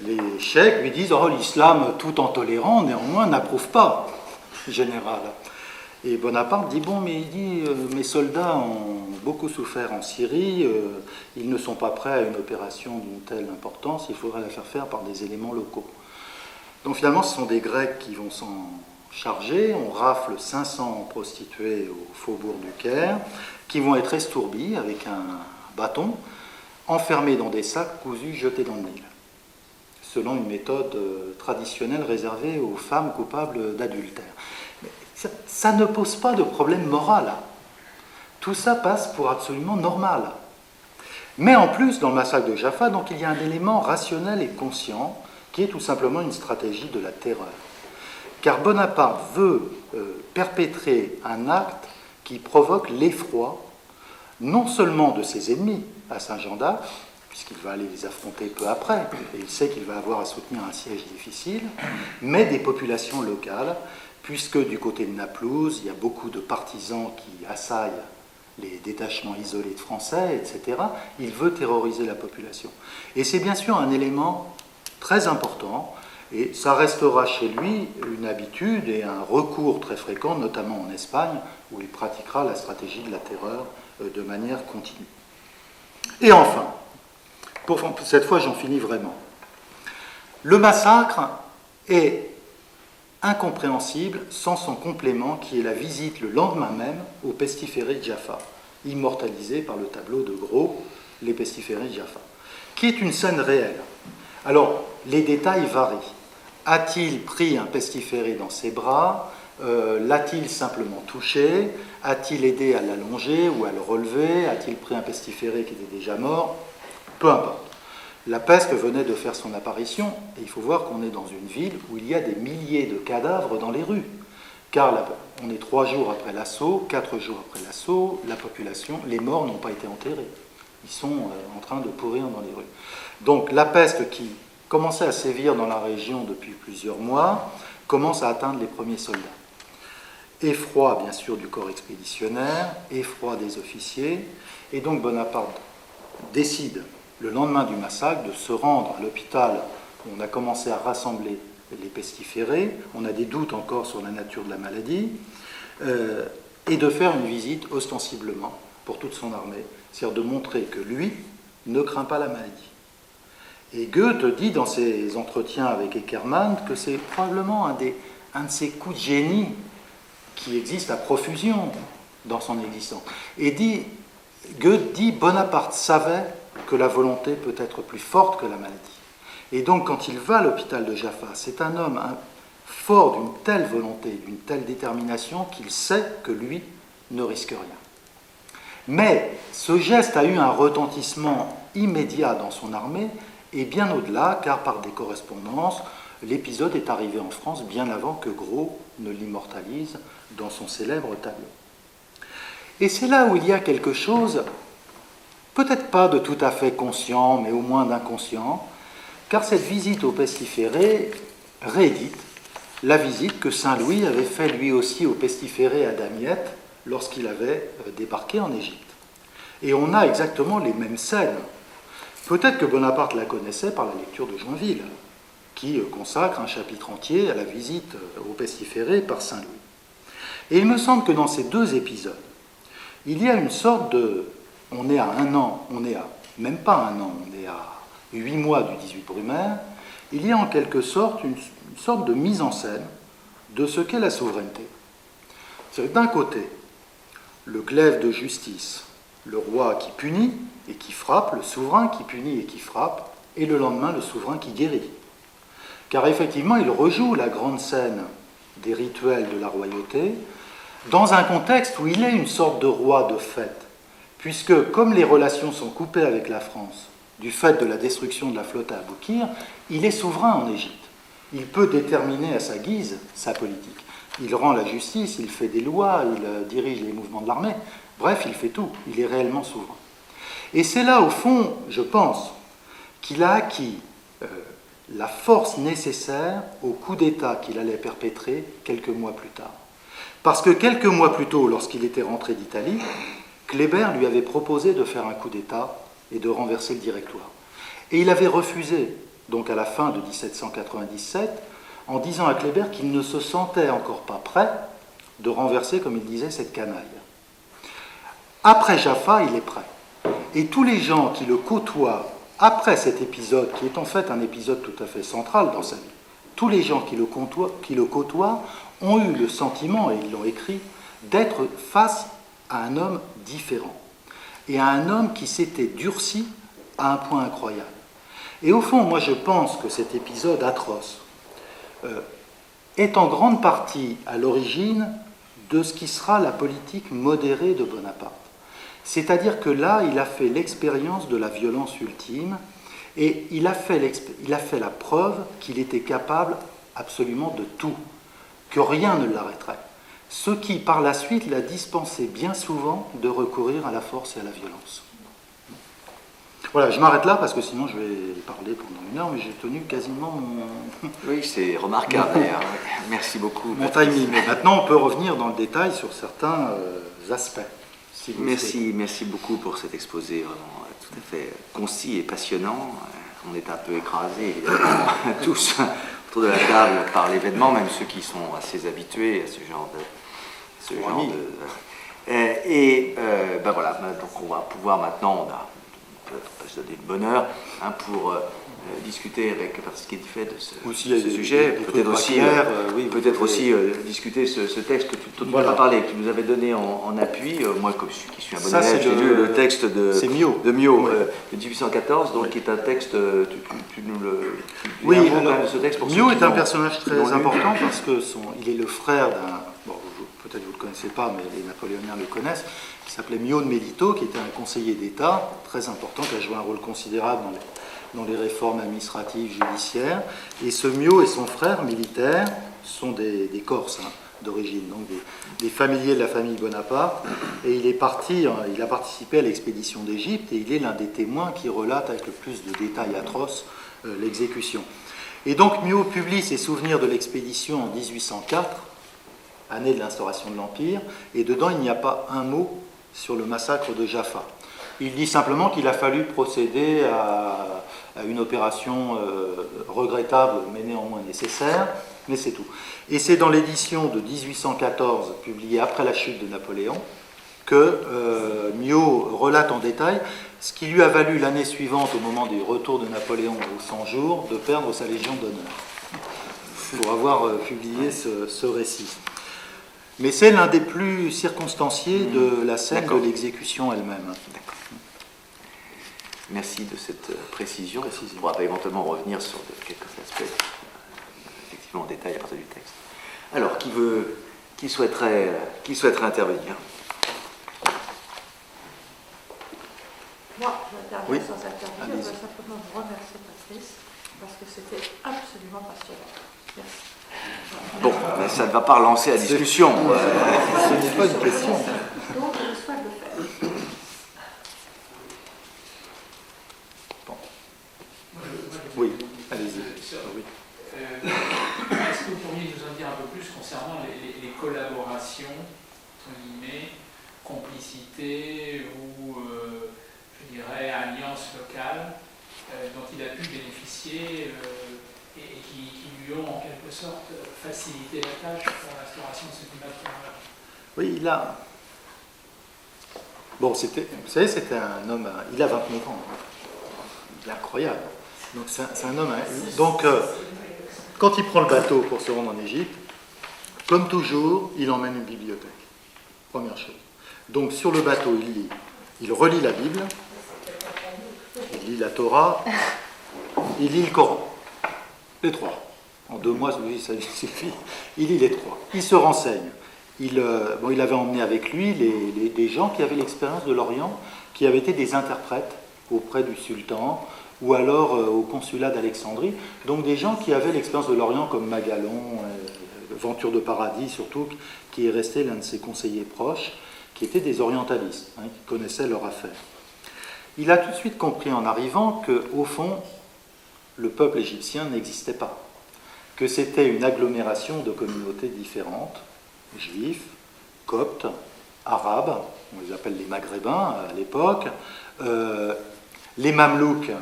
les cheikhs lui disent oh, l'islam tout en tolérant, néanmoins, n'approuve pas. Général. Et Bonaparte dit bon, mais il dit mes soldats ont beaucoup souffert en Syrie, ils ne sont pas prêts à une opération d'une telle importance, il faudrait la faire faire par des éléments locaux. Donc finalement, ce sont des Grecs qui vont s'en charger. On rafle 500 prostituées au faubourg du Caire, qui vont être estourbies avec un bâton, enfermées dans des sacs cousus, jetés dans le Nil. selon une méthode traditionnelle réservée aux femmes coupables d'adultère. Mais ça ne pose pas de problème moral. Tout ça passe pour absolument normal. Mais en plus, dans le massacre de Jaffa, donc, il y a un élément rationnel et conscient qui est tout simplement une stratégie de la terreur. Car Bonaparte veut perpétrer un acte qui provoque l'effroi, non seulement de ses ennemis à Saint-Jean d'Acre, puisqu'il va aller les affronter peu après, et il sait qu'il va avoir à soutenir un siège difficile, mais des populations locales, puisque du côté de Naplouse, il y a beaucoup de partisans qui assaillent les détachements isolés de Français, etc. Il veut terroriser la population. Et c'est bien sûr un élément très important, et ça restera chez lui une habitude et un recours très fréquent, notamment en Espagne, où il pratiquera la stratégie de la terreur de manière continue. Et enfin, cette fois j'en finis vraiment, le massacre est incompréhensible sans son complément qui est la visite le lendemain même au pestiféré de Jaffa, immortalisé par le tableau de Gros, les pestiférés de Jaffa, qui est une scène réelle. Alors, les détails varient. A-t-il pris un pestiféré dans ses bras? L'a-t-il simplement touché? A-t-il aidé à l'allonger ou à le relever? A-t-il pris un pestiféré qui était déjà mort? Peu importe. La peste venait de faire son apparition, et il faut voir qu'on est dans une ville où il y a des milliers de cadavres dans les rues. Car là, on est 3 jours après l'assaut, 4 jours après l'assaut, la population, les morts n'ont pas été enterrés. Ils sont en train de pourrir dans les rues. Donc la peste qui commençait à sévir dans la région depuis plusieurs mois commence à atteindre les premiers soldats. Effroi, bien sûr, du corps expéditionnaire, effroi des officiers, et donc Bonaparte décide, le lendemain du massacre, de se rendre à l'hôpital où on a commencé à rassembler les pestiférés, on a des doutes encore sur la nature de la maladie, et de faire une visite ostensiblement pour toute son armée, c'est-à-dire de montrer que lui ne craint pas la maladie. Et Goethe dit dans ses entretiens avec Eckermann que c'est probablement un de ces coups de génie qui existent à profusion dans son existence. Et Goethe dit Bonaparte savait que la volonté peut être plus forte que la maladie. Et donc quand il va à l'hôpital de Jaffa, c'est un homme fort d'une telle volonté, d'une telle détermination qu'il sait que lui ne risque rien. Mais ce geste a eu un retentissement immédiat dans son armée et bien au-delà, car par des correspondances, l'épisode est arrivé en France bien avant que Gros ne l'immortalise dans son célèbre tableau. Et c'est là où il y a quelque chose, peut-être pas de tout à fait conscient, mais au moins d'inconscient, car cette visite au pestiféré réédite la visite que Saint-Louis avait fait lui aussi au pestiféré à Damiette lorsqu'il avait débarqué en Égypte. Et on a exactement les mêmes scènes. Peut-être que Bonaparte la connaissait par la lecture de Joinville, qui consacre un chapitre entier à la visite au pestiféré par Saint-Louis. Et il me semble que dans ces 2 épisodes, il y a une sorte de... On est à 1 an, on est à même pas 1 an, on est à 8 mois du 18 Brumaire, il y a en quelque sorte une sorte de mise en scène de ce qu'est la souveraineté. C'est d'un côté, le glaive de justice, le roi qui punit et qui frappe, le souverain qui punit et qui frappe, et le lendemain, le souverain qui guérit. Car effectivement, il rejoue la grande scène des rituels de la royauté dans un contexte où il est une sorte de roi de fait, puisque comme les relations sont coupées avec la France du fait de la destruction de la flotte à Aboukir, il est souverain en Égypte. Il peut déterminer à sa guise sa politique. Il rend la justice, il fait des lois, il dirige les mouvements de l'armée. Bref, il fait tout. Il est réellement souverain. Et c'est là, au fond, je pense, qu'il a acquis la force nécessaire au coup d'État qu'il allait perpétrer quelques mois plus tard. Parce que quelques mois plus tôt, lorsqu'il était rentré d'Italie, Kléber lui avait proposé de faire un coup d'État et de renverser le Directoire. Et il avait refusé, donc à la fin de 1797, en disant à Kléber qu'il ne se sentait encore pas prêt de renverser, comme il disait, cette canaille. Après Jaffa, il est prêt. Et tous les gens qui le côtoient après cet épisode, qui est en fait un épisode tout à fait central dans sa vie, tous les gens qui le côtoient ont eu le sentiment, et ils l'ont écrit, d'être face à un homme différent. Et à un homme qui s'était durci à un point incroyable. Et au fond, moi je pense que cet épisode atroce est en grande partie à l'origine de ce qui sera la politique modérée de Bonaparte. C'est-à-dire que là, il a fait l'expérience de la violence ultime et il a fait la preuve qu'il était capable absolument de tout, que rien ne l'arrêterait. Ce qui, par la suite, l'a dispensé bien souvent de recourir à la force et à la violence. Voilà, je m'arrête là parce que sinon je vais parler pendant 1 heure, mais j'ai tenu quasiment mon... Oui, c'est remarquable d'ailleurs. Merci beaucoup. Mon timing. Mais maintenant, on peut revenir dans le détail sur certains aspects. Si vous Merci beaucoup pour cet exposé vraiment tout à fait concis et passionnant. On est un peu écrasés, évidemment, tous autour de la table par l'événement, même ceux qui sont assez habitués à ce genre de... Ben voilà, donc on va pouvoir maintenant, on peut se donner une bonne heure pour discuter avec ce qui est fait de ce sujet, peut-être aussi discuter ce texte que tu nous as parlé, que tu nous avais donné en appui. Moi, comme qui suis un bon élève, j'ai lu le texte de Mio de 1814, donc qui est un texte, tu nous le... Oui, ce texte Mio est un personnage très important parce qu'il est le frère d'un... Bon, peut-être vous ne le connaissez pas, mais les napoléoniens le connaissent, qui s'appelait Mio de Melito, qui était un conseiller d'État très important, qui a joué un rôle considérable dans les réformes administratives, judiciaires. Et ce Mio et son frère militaire sont des Corses d'origine, donc des familiers de la famille Bonaparte. Et il a participé à l'expédition d'Égypte et il est l'un des témoins qui relate avec le plus de détails atroces l'exécution. Et donc Mio publie ses souvenirs de l'expédition en 1804, année de l'instauration de l'Empire, et dedans il n'y a pas un mot sur le massacre de Jaffa. Il dit simplement qu'il a fallu procéder à une opération regrettable mais néanmoins nécessaire, mais c'est tout. Et c'est dans l'édition de 1814, publiée après la chute de Napoléon, que Mio relate en détail ce qui lui a valu l'année suivante, au moment du retour de Napoléon aux 100 jours, de perdre sa Légion d'honneur, pour avoir publié ce récit. Mais c'est l'un des plus circonstanciés de la scène de l'exécution elle-même. D'accord. Merci de cette précision. On pourra éventuellement revenir sur quelques aspects effectivement en détail à partir du texte. Alors, qui souhaiterait intervenir? Moi, j'interviens sans intervenir. Je voudrais simplement vous remercier, Patrice, parce que c'était absolument passionnant. Merci. Bon, mais ça ne va pas relancer la discussion. Ce n'est pas une question. Donc, je souhaite le faire. Bon. Oui, allez-y. Oui. Est-ce que vous pourriez nous en dire un peu plus concernant les collaborations, entre guillemets, complicité ou, je dirais, alliances locales dont il a pu bénéficier et qui lui ont en quelque sorte facilité la tâche pour l'instauration de ce climat de terreur? Oui, il a... Bon, vous savez, c'était un homme... Il a 29 ans. Il est incroyable. Donc, c'est un homme... Donc, quand il prend le bateau pour se rendre en Égypte, comme toujours, il emmène une bibliothèque. Première chose. Donc, sur le bateau, il relit la Bible, il lit la Torah, il lit le Coran. Les trois. En 2 mois, ça lui suffit. Il lit les 3. Il se renseigne. Il avait emmené avec lui des gens qui avaient l'expérience de l'Orient, qui avaient été des interprètes auprès du sultan, ou alors au consulat d'Alexandrie. Donc des gens qui avaient l'expérience de l'Orient, comme Magalon, Venture de Paradis surtout, qui est resté l'un de ses conseillers proches, qui étaient des orientalistes, qui connaissaient leur affaire. Il a tout de suite compris en arrivant qu'au fond, le peuple égyptien n'existait pas, que c'était une agglomération de communautés différentes, juifs, coptes, arabes, on les appelle les maghrébins à l'époque, les mamelouks,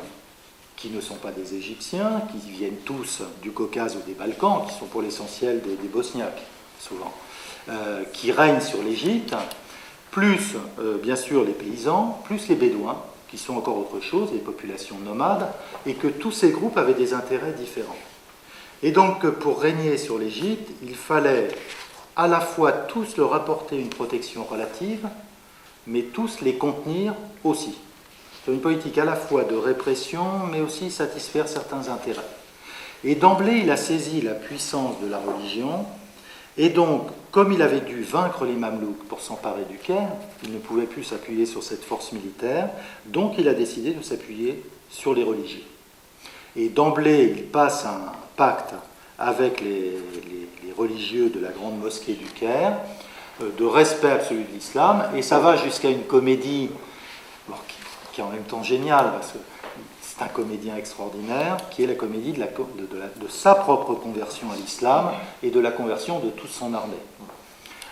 qui ne sont pas des Égyptiens, qui viennent tous du Caucase ou des Balkans, qui sont pour l'essentiel des Bosniaques, souvent, qui règnent sur l'Égypte, plus, bien sûr, les paysans, plus les Bédouins, qui sont encore autre chose, les populations nomades, et que tous ces groupes avaient des intérêts différents. Et donc, pour régner sur l'Égypte, il fallait à la fois tous leur apporter une protection relative, mais tous les contenir aussi. sur une politique à la fois de répression, mais aussi satisfaire certains intérêts. Et d'emblée, il a saisi la puissance de la religion, et donc, comme il avait dû vaincre les Mamelouks pour s'emparer du Caire, il ne pouvait plus s'appuyer sur cette force militaire, donc il a décidé de s'appuyer sur les religieux. Et d'emblée, il passe un pacte avec les religieux de la grande mosquée du Caire, de respect absolu de l'islam, et ça va jusqu'à une comédie qui est en même temps géniale, parce que c'est un comédien extraordinaire, qui est la comédie de sa propre conversion à l'islam et de la conversion de toute son armée.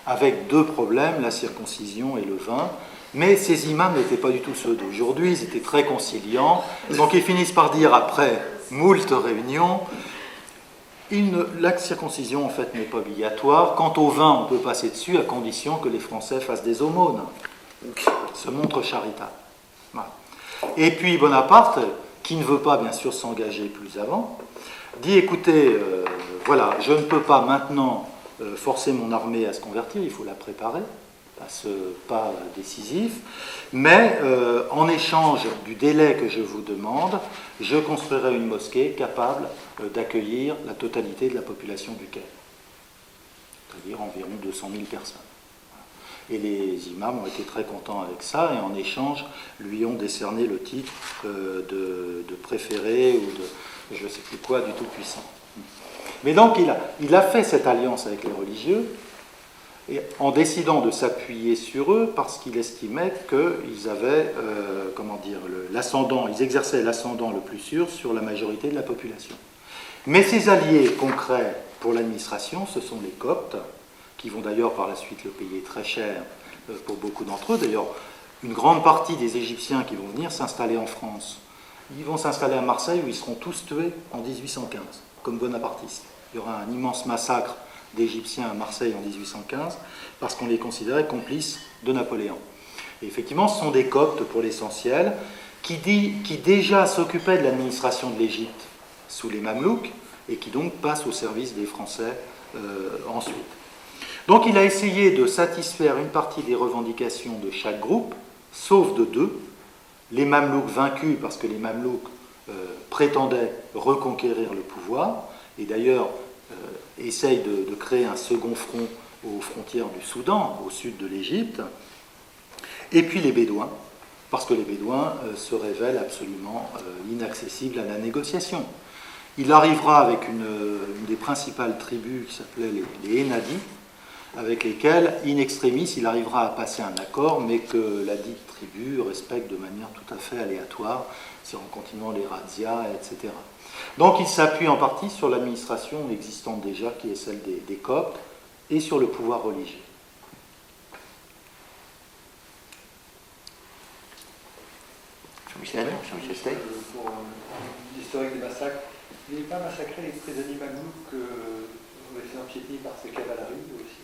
Avec deux problèmes, la circoncision et le vin, mais ces imams n'étaient pas du tout ceux d'aujourd'hui, ils étaient très conciliants, donc ils finissent par dire, après moult réunions, la circoncision en fait n'est pas obligatoire, quant au vin on peut passer dessus à condition que les Français fassent des aumônes, se montre charitable. Voilà. Et puis Bonaparte, qui ne veut pas bien sûr s'engager plus avant, dit écoutez, voilà, je ne peux pas maintenant forcer mon armée à se convertir, il faut la préparer à ce pas décisif, mais en échange du délai que je vous demande, je construirai une mosquée capable d'accueillir la totalité de la population du Caire, c'est-à-dire environ 200 000 personnes. Et les imams ont été très contents avec ça, et en échange, lui ont décerné le titre de préféré ou de je ne sais plus quoi du Tout-Puissant. Mais donc il a fait cette alliance avec les religieux, et en décidant de s'appuyer sur eux parce qu'il estimait qu'ils avaient, l'ascendant, ils exerçaient l'ascendant le plus sûr sur la majorité de la population. Mais ses alliés concrets pour l'administration, ce sont les Coptes, qui vont d'ailleurs par la suite le payer très cher pour beaucoup d'entre eux. D'ailleurs, une grande partie des Égyptiens qui vont venir s'installer en France, ils vont s'installer à Marseille où ils seront tous tués en 1815, comme bonapartistes. Il y aura un immense massacre d'Égyptiens à Marseille en 1815 parce qu'on les considérait complices de Napoléon. Et effectivement, ce sont des Coptes pour l'essentiel qui déjà s'occupaient de l'administration de l'Égypte sous les Mamelouks et qui donc passent au service des Français ensuite. Donc il a essayé de satisfaire une partie des revendications de chaque groupe, sauf de deux, les Mamelouks vaincus parce que les Mamelouks prétendaient reconquérir le pouvoir, et d'ailleurs essayent de créer un second front aux frontières du Soudan, au sud de l'Égypte, et puis les Bédouins, parce que les Bédouins se révèlent absolument inaccessibles à la négociation. Il arrivera avec une des principales tribus qui s'appelait les Enadi, avec lesquels, in extremis, il arrivera à passer un accord, mais que la dite tribu respecte de manière tout à fait aléatoire, c'est en continuant les razzias, etc. Donc il s'appuie en partie sur l'administration existante déjà, qui est celle des Coptes, et sur le pouvoir religieux. Jean-Michel Stey. Pour l'historique des massacres, il n'est pas massacré les prisonniers mamelouks laissés empiétés par ces cavaleries aussi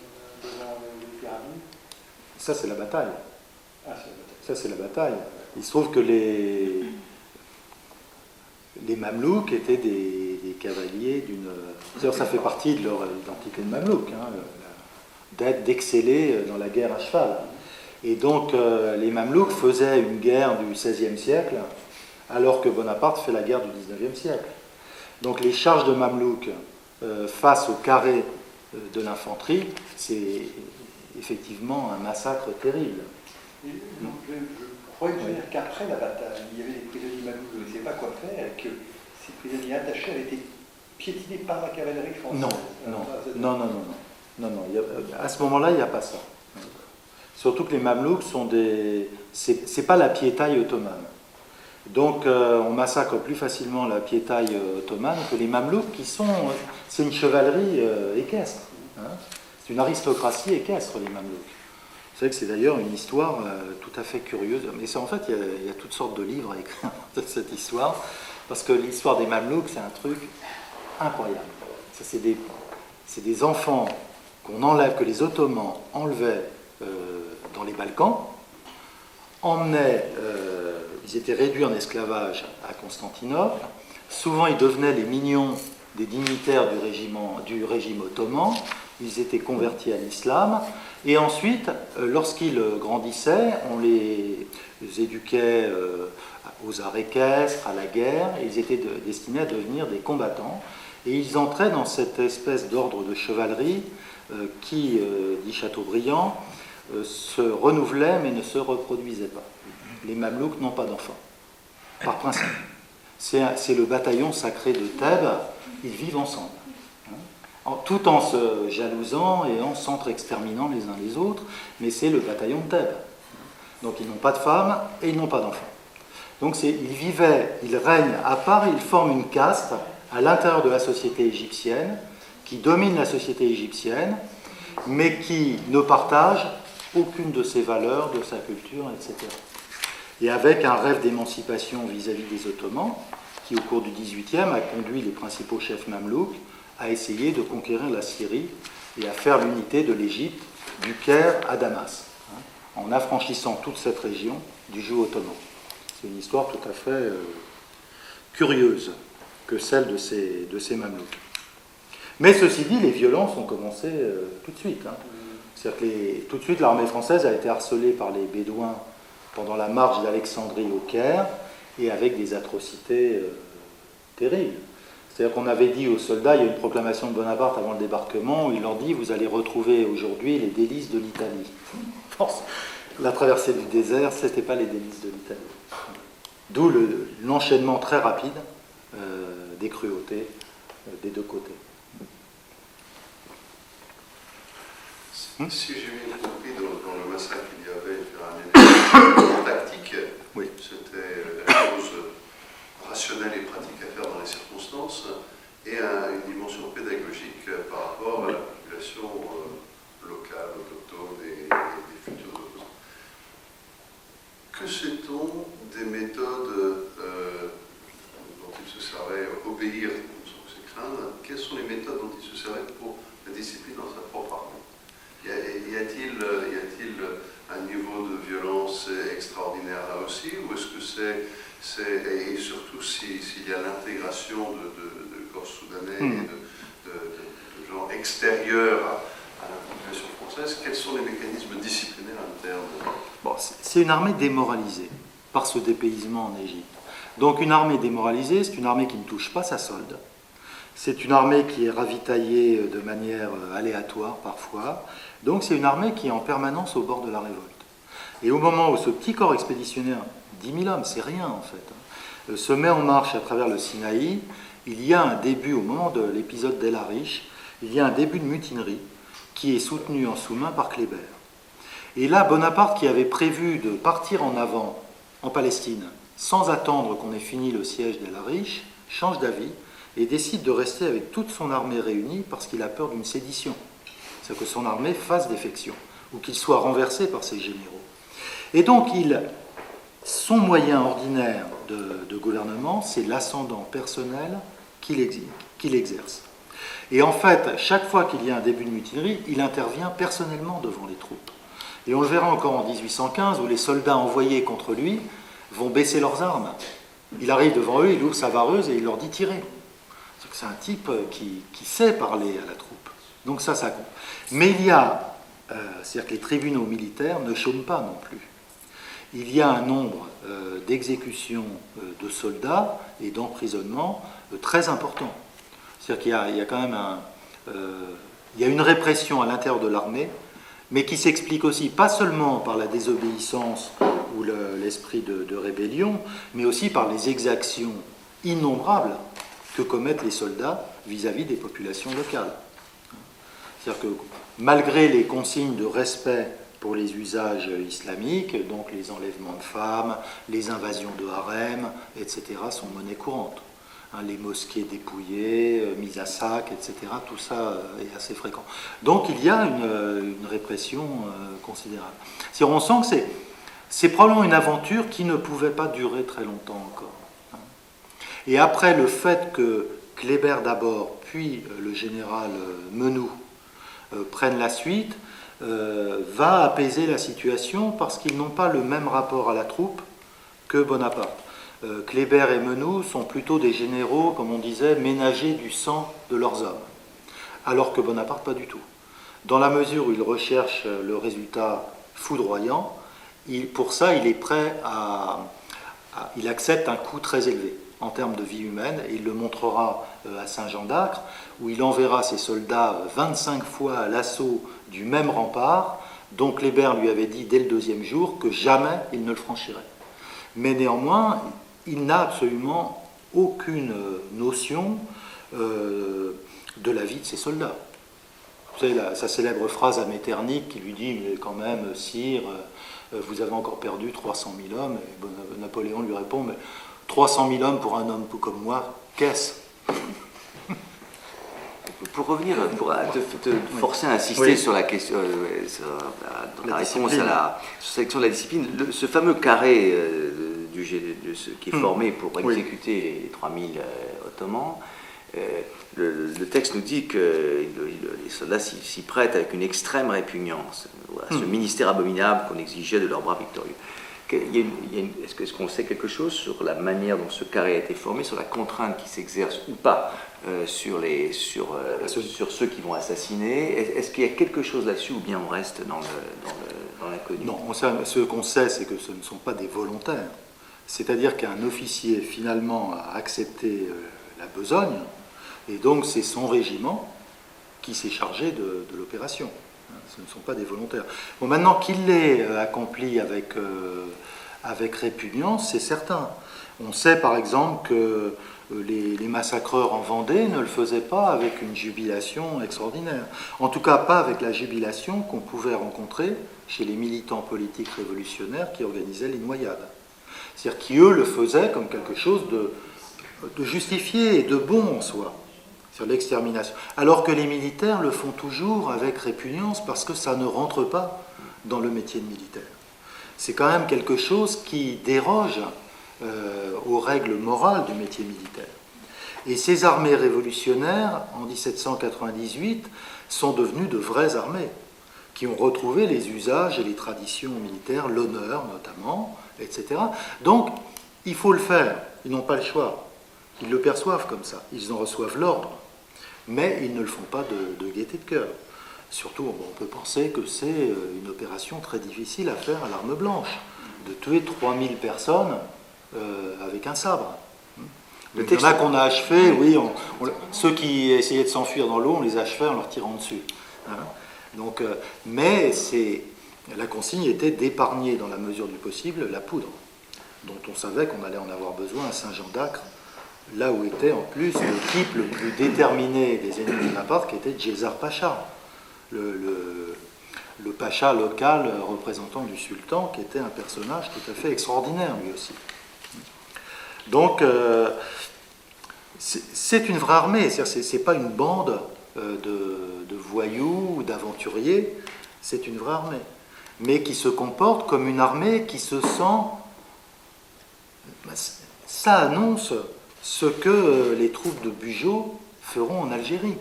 devant les pyramides? Ça, c'est la bataille. Ah, c'est la bataille. Ça, c'est la bataille. Il se trouve que les Mamelouks étaient des cavaliers d'une... D'ailleurs, ça fait partie de leur identité de Mamelouk, hein, d'exceller dans la guerre à cheval. Et donc, les Mamelouks faisaient une guerre du XVIe siècle, alors que Bonaparte fait la guerre du XIXe siècle. Donc, les charges de Mamelouks face au carré de l'infanterie, c'est effectivement un massacre terrible. Et donc, je croyais dire qu'après la bataille, il y avait des prisonniers mamelouks, je ne sais pas quoi faire, et que ces prisonniers attachés avaient été piétinés par la cavalerie française. Non. À ce moment-là, il n'y a pas ça. Surtout que les Mamelouks sont des... C'est pas la piétaille ottomane. Donc on massacre plus facilement la piétaille ottomane que les Mamelouks qui sont... C'est une chevalerie équestre. Hein. C'est une aristocratie équestre, les Mamelouks. Vous savez que c'est d'ailleurs une histoire tout à fait curieuse. Mais en fait, il y a toutes sortes de livres à écrire de cette histoire, parce que l'histoire des Mamelouks, c'est un truc incroyable. C'est des enfants qu'on enlève, que les Ottomans enlevaient dans les Balkans, ils étaient réduits en esclavage à Constantinople. Souvent, ils devenaient les mignons des dignitaires du régime ottoman. Ils étaient convertis à l'islam. Et ensuite, lorsqu'ils grandissaient, on les éduquait aux arts équestres, à la guerre, et ils étaient destinés à devenir des combattants. Et ils entraient dans cette espèce d'ordre de chevalerie qui, dit Chateaubriand, se renouvelait mais ne se reproduisait pas. Les Mamelouks n'ont pas d'enfants, par principe. C'est le bataillon sacré de Thèbes, ils vivent ensemble, tout en se jalousant et en s'entre-exterminant les uns les autres, mais c'est le bataillon de Thèbes. Donc ils n'ont pas de femmes et ils n'ont pas d'enfants. Donc ils règnent à part, ils forment une caste à l'intérieur de la société égyptienne, qui domine la société égyptienne, mais qui ne partage aucune de ses valeurs, de sa culture, etc. Et avec un rêve d'émancipation vis-à-vis des Ottomans, qui au cours du XVIIIe a conduit les principaux chefs mamelouks à essayer de conquérir la Syrie et à faire l'unité de l'Égypte, du Caire à Damas, en affranchissant toute cette région du joug ottoman. C'est une histoire tout à fait curieuse que celle de ces mamelouks. Mais ceci dit, les violences ont commencé tout de suite. C'est-à-dire que tout de suite, l'armée française a été harcelée par les Bédouins pendant la marche d'Alexandrie au Caire, et avec des atrocités terribles. C'est-à-dire qu'on avait dit aux soldats, il y a une proclamation de Bonaparte avant le débarquement, où il leur dit, vous allez retrouver aujourd'hui les délices de l'Italie. La traversée du désert, ce n'était pas les délices de l'Italie. D'où l'enchaînement très rapide des cruautés des deux côtés. Si j'ai bien compris, dans le massacre, il y avait un élément tactique. Oui. C'était la chose rationnelle et pratique à faire dans les circonstances, et une dimension pédagogique par rapport à la population locale, autochtone et des futurs opposants. Que sait-on des méthodes dont il se servait obéir sans se craindre? Quelles sont les méthodes dont il se servait pour la discipline dans sa propre armée? Y a-t-il un niveau de violence extraordinaire là aussi, ou est-ce que et surtout s'il y a l'intégration de corps soudanais et de gens extérieurs à la population française, quels sont les mécanismes disciplinaires internes? Bon, c'est une armée démoralisée par ce dépaysement en Égypte. Donc une armée démoralisée, c'est une armée qui ne touche pas sa solde. C'est une armée qui est ravitaillée de manière aléatoire parfois. Donc c'est une armée qui est en permanence au bord de la révolte. Et au moment où ce petit corps expéditionnaire, 10 000 hommes, c'est rien en fait, se met en marche à travers le Sinaï, il y a un début, au moment de l'épisode d'El Arish, il y a un début de mutinerie qui est soutenu en sous-main par Kléber. Et là, Bonaparte, qui avait prévu de partir en avant en Palestine sans attendre qu'on ait fini le siège d'El Arish, change d'avis et décide de rester avec toute son armée réunie parce qu'il a peur d'une sédition. C'est-à-dire que son armée fasse défection, ou qu'il soit renversé par ses généraux. Et donc, son moyen ordinaire de gouvernement, c'est l'ascendant personnel qu'il exerce. Et en fait, chaque fois qu'il y a un début de mutinerie, il intervient personnellement devant les troupes. Et on le verra encore en 1815, où les soldats envoyés contre lui vont baisser leurs armes. Il arrive devant eux, il ouvre sa vareuse et il leur dit « tirez ». C'est un type qui sait parler à la troupe. Donc ça compte. Mais il y a, c'est-à-dire que les tribunaux militaires ne chôment pas non plus. Il y a un nombre d'exécutions de soldats et d'emprisonnements très important. C'est-à-dire qu'il y a quand même il y a une répression à l'intérieur de l'armée, mais qui s'explique aussi pas seulement par la désobéissance ou l'esprit de rébellion, mais aussi par les exactions innombrables que commettent les soldats vis-à-vis des populations locales. C'est-à-dire que malgré les consignes de respect pour les usages islamiques, donc les enlèvements de femmes, les invasions de harems, etc., sont monnaie courante. Les mosquées dépouillées, mises à sac, etc., tout ça est assez fréquent. Donc il y a une répression considérable. On sent que c'est probablement une aventure qui ne pouvait pas durer très longtemps encore. Et après le fait que Kléber d'abord, puis le général Menou prennent la suite, va apaiser la situation parce qu'ils n'ont pas le même rapport à la troupe que Bonaparte. Kléber et Menou sont plutôt des généraux, comme on disait, ménagers du sang de leurs hommes, alors que Bonaparte pas du tout. dans la mesure où il recherche le résultat foudroyant, pour ça, il est prêt il accepte un coût très élevé en termes de vie humaine, et il le montrera à Saint-Jean d'Acre, où il enverra ses soldats 25 fois à l'assaut du même rempart, dont Kléber lui avait dit dès le 2e jour que jamais il ne le franchirait. Mais néanmoins, il n'a absolument aucune notion de la vie de ses soldats. Vous savez, sa célèbre phrase à Metternich qui lui dit « Mais quand même, sire, vous avez encore perdu 300 000 hommes ». Et Napoléon lui répond « Mais 300 000 hommes pour un homme comme moi, qu'est-ce ?» Pour revenir, pour te forcer à insister sur la question, dans la réponse à la section de la discipline, ce fameux carré qui est formé pour exécuter les 3000 Ottomans, le texte nous dit que les soldats s'y prêtent avec une extrême répugnance à ce ministère abominable qu'on exigeait de leurs bras victorieux. Est-ce qu'on sait quelque chose sur la manière dont ce carré a été formé, sur la contrainte qui s'exerce ou pas sur ceux qui vont assassiner? Est-ce qu'il y a quelque chose là-dessus ou bien on reste dans l'inconnu? Non, ce qu'on sait, c'est que ce ne sont pas des volontaires. C'est-à-dire qu'un officier, finalement, a accepté la besogne, et donc c'est son régiment qui s'est chargé de l'opération. Ce ne sont pas des volontaires. Bon, maintenant qu'il l'ait accompli avec répugnance, c'est certain. On sait par exemple que les massacreurs en Vendée ne le faisaient pas avec une jubilation extraordinaire. En tout cas, pas avec la jubilation qu'on pouvait rencontrer chez les militants politiques révolutionnaires qui organisaient les noyades. C'est-à-dire qu'eux le faisaient comme quelque chose de justifié et de bon en soi, sur l'extermination. Alors que les militaires le font toujours avec répugnance parce que ça ne rentre pas dans le métier de militaire. C'est quand même quelque chose qui déroge aux règles morales du métier militaire. Et ces armées révolutionnaires, en 1798, sont devenues de vraies armées, qui ont retrouvé les usages et les traditions militaires, l'honneur notamment, etc. Donc, il faut le faire. Ils n'ont pas le choix. Ils le perçoivent comme ça. Ils en reçoivent l'ordre. Mais ils ne le font pas de gaieté de cœur. Surtout, on peut penser que c'est une opération très difficile à faire à l'arme blanche, de tuer 3000 personnes avec un sabre. Il y en a qu'on a achevé, oui, ceux qui essayaient de s'enfuir dans l'eau, on les achevait en leur tirant dessus. Donc, mais la consigne était d'épargner dans la mesure du possible la poudre, dont on savait qu'on allait en avoir besoin à Saint-Jean d'Acre, là où était en plus le type le plus déterminé des ennemis de Bonaparte, qui était Djezar Pacha, le pacha local représentant du sultan, qui était un personnage tout à fait extraordinaire lui aussi. Donc, c'est une vraie armée, c'est pas une bande de voyous ou d'aventuriers, c'est une vraie armée, mais qui se comporte comme une armée qui se sent... Ça annonce ce que les troupes de Bugeaud feront en Algérie.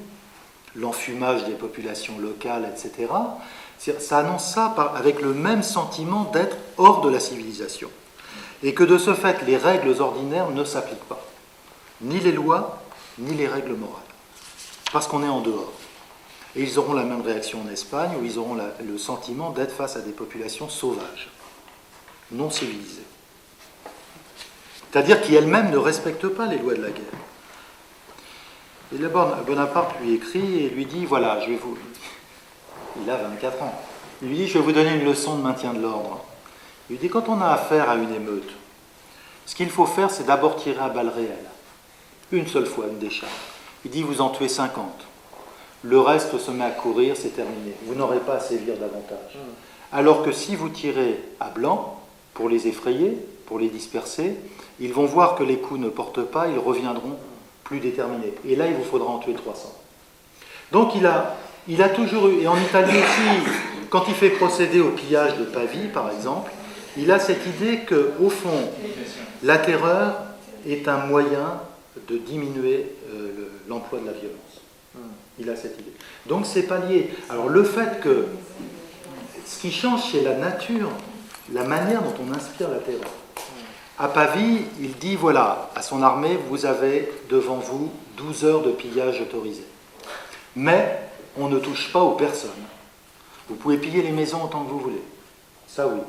L'enfumage des populations locales, etc. Ça annonce ça avec le même sentiment d'être hors de la civilisation. Et que de ce fait, les règles ordinaires ne s'appliquent pas. Ni les lois, ni les règles morales. Parce qu'on est en dehors. Et ils auront la même réaction en Espagne, où ils auront le sentiment d'être face à des populations sauvages, non civilisées. C'est-à-dire qui elles-mêmes ne respectent pas les lois de la guerre. Et là, Bonaparte lui écrit et lui dit, voilà, il a 24 ans. Il lui dit, je vais vous donner une leçon de maintien de l'ordre. Il lui dit, quand on a affaire à une émeute, ce qu'il faut faire, c'est d'abord tirer à balles réelles. Une seule fois, une décharge. Il dit, vous en tuez 50. Le reste se met à courir, c'est terminé. Vous n'aurez pas à sévir davantage. Alors que si vous tirez à blanc, pour les effrayer, pour les disperser, ils vont voir que les coups ne portent pas, ils reviendront plus déterminés. Et là, il vous faudra en tuer 300. Donc il a toujours eu, et en Italie aussi, quand il fait procéder au pillage de Pavie, par exemple, il a cette idée qu'au fond, la terreur est un moyen de diminuer l'emploi de la violence. Il a cette idée. Donc c'est pas lié. Alors le fait que ce qui change, c'est la nature, la manière dont on inspire la terreur. À Pavie, il dit, voilà, à son armée, vous avez devant vous 12 heures de pillage autorisé. Mais on ne touche pas aux personnes. Vous pouvez piller les maisons autant que vous voulez. Ça, oui.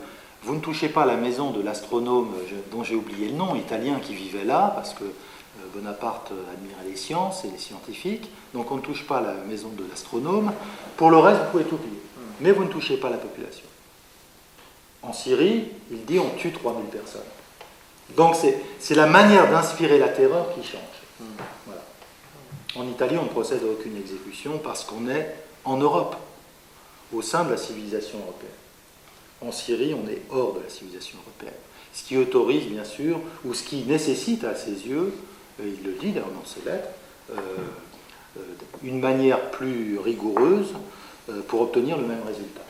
Vous ne touchez pas la maison de l'astronome dont j'ai oublié le nom, italien, qui vivait là, parce que Bonaparte admirait les sciences et les scientifiques. Donc on ne touche pas la maison de l'astronome. Pour le reste, vous pouvez tout piller. Mais vous ne touchez pas la population. En Syrie, il dit on tue 3000 personnes. Donc c'est la manière d'inspirer la terreur qui change. Voilà. En Italie, on ne procède à aucune exécution parce qu'on est en Europe, au sein de la civilisation européenne. En Syrie, on est hors de la civilisation européenne. Ce qui autorise, bien sûr, ou ce qui nécessite à ses yeux, il le dit d'ailleurs dans ses lettres, une manière plus rigoureuse pour obtenir le même résultat.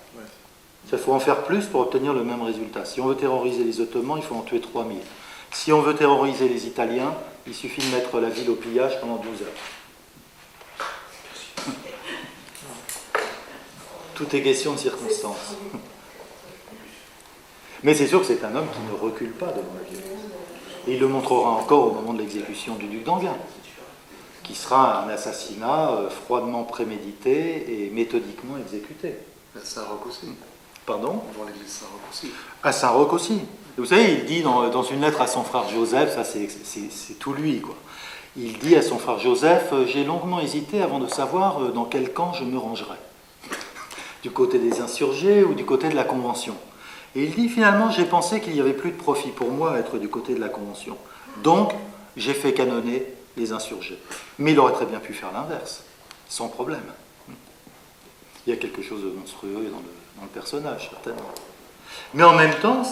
Il faut en faire plus pour obtenir le même résultat. Si on veut terroriser les Ottomans, il faut en tuer 3000. Si on veut terroriser les Italiens, il suffit de mettre la ville au pillage pendant 12 heures. Tout est question de circonstances. Mais c'est sûr que c'est un homme qui ne recule pas devant la violence. Et il le montrera encore au moment de l'exécution du duc d'Enghien, qui sera un assassinat froidement prémédité et méthodiquement exécuté. À Saint-Roch aussi. Pardon ? Devant l'église Saint-Roch aussi. À Saint-Roch aussi. Vous savez, il dit dans une lettre à son frère Joseph, ça c'est tout lui, quoi. Il dit à son frère Joseph, j'ai longuement hésité avant de savoir dans quel camp je me rangerais. Du côté des insurgés ou du côté de la Convention. Et il dit finalement, j'ai pensé qu'il n'y avait plus de profit pour moi à être du côté de la Convention. Donc, j'ai fait canonner les insurgés. Mais il aurait très bien pu faire l'inverse, sans problème. Il y a quelque chose de monstrueux dans le personnage, certainement. Mais en même temps,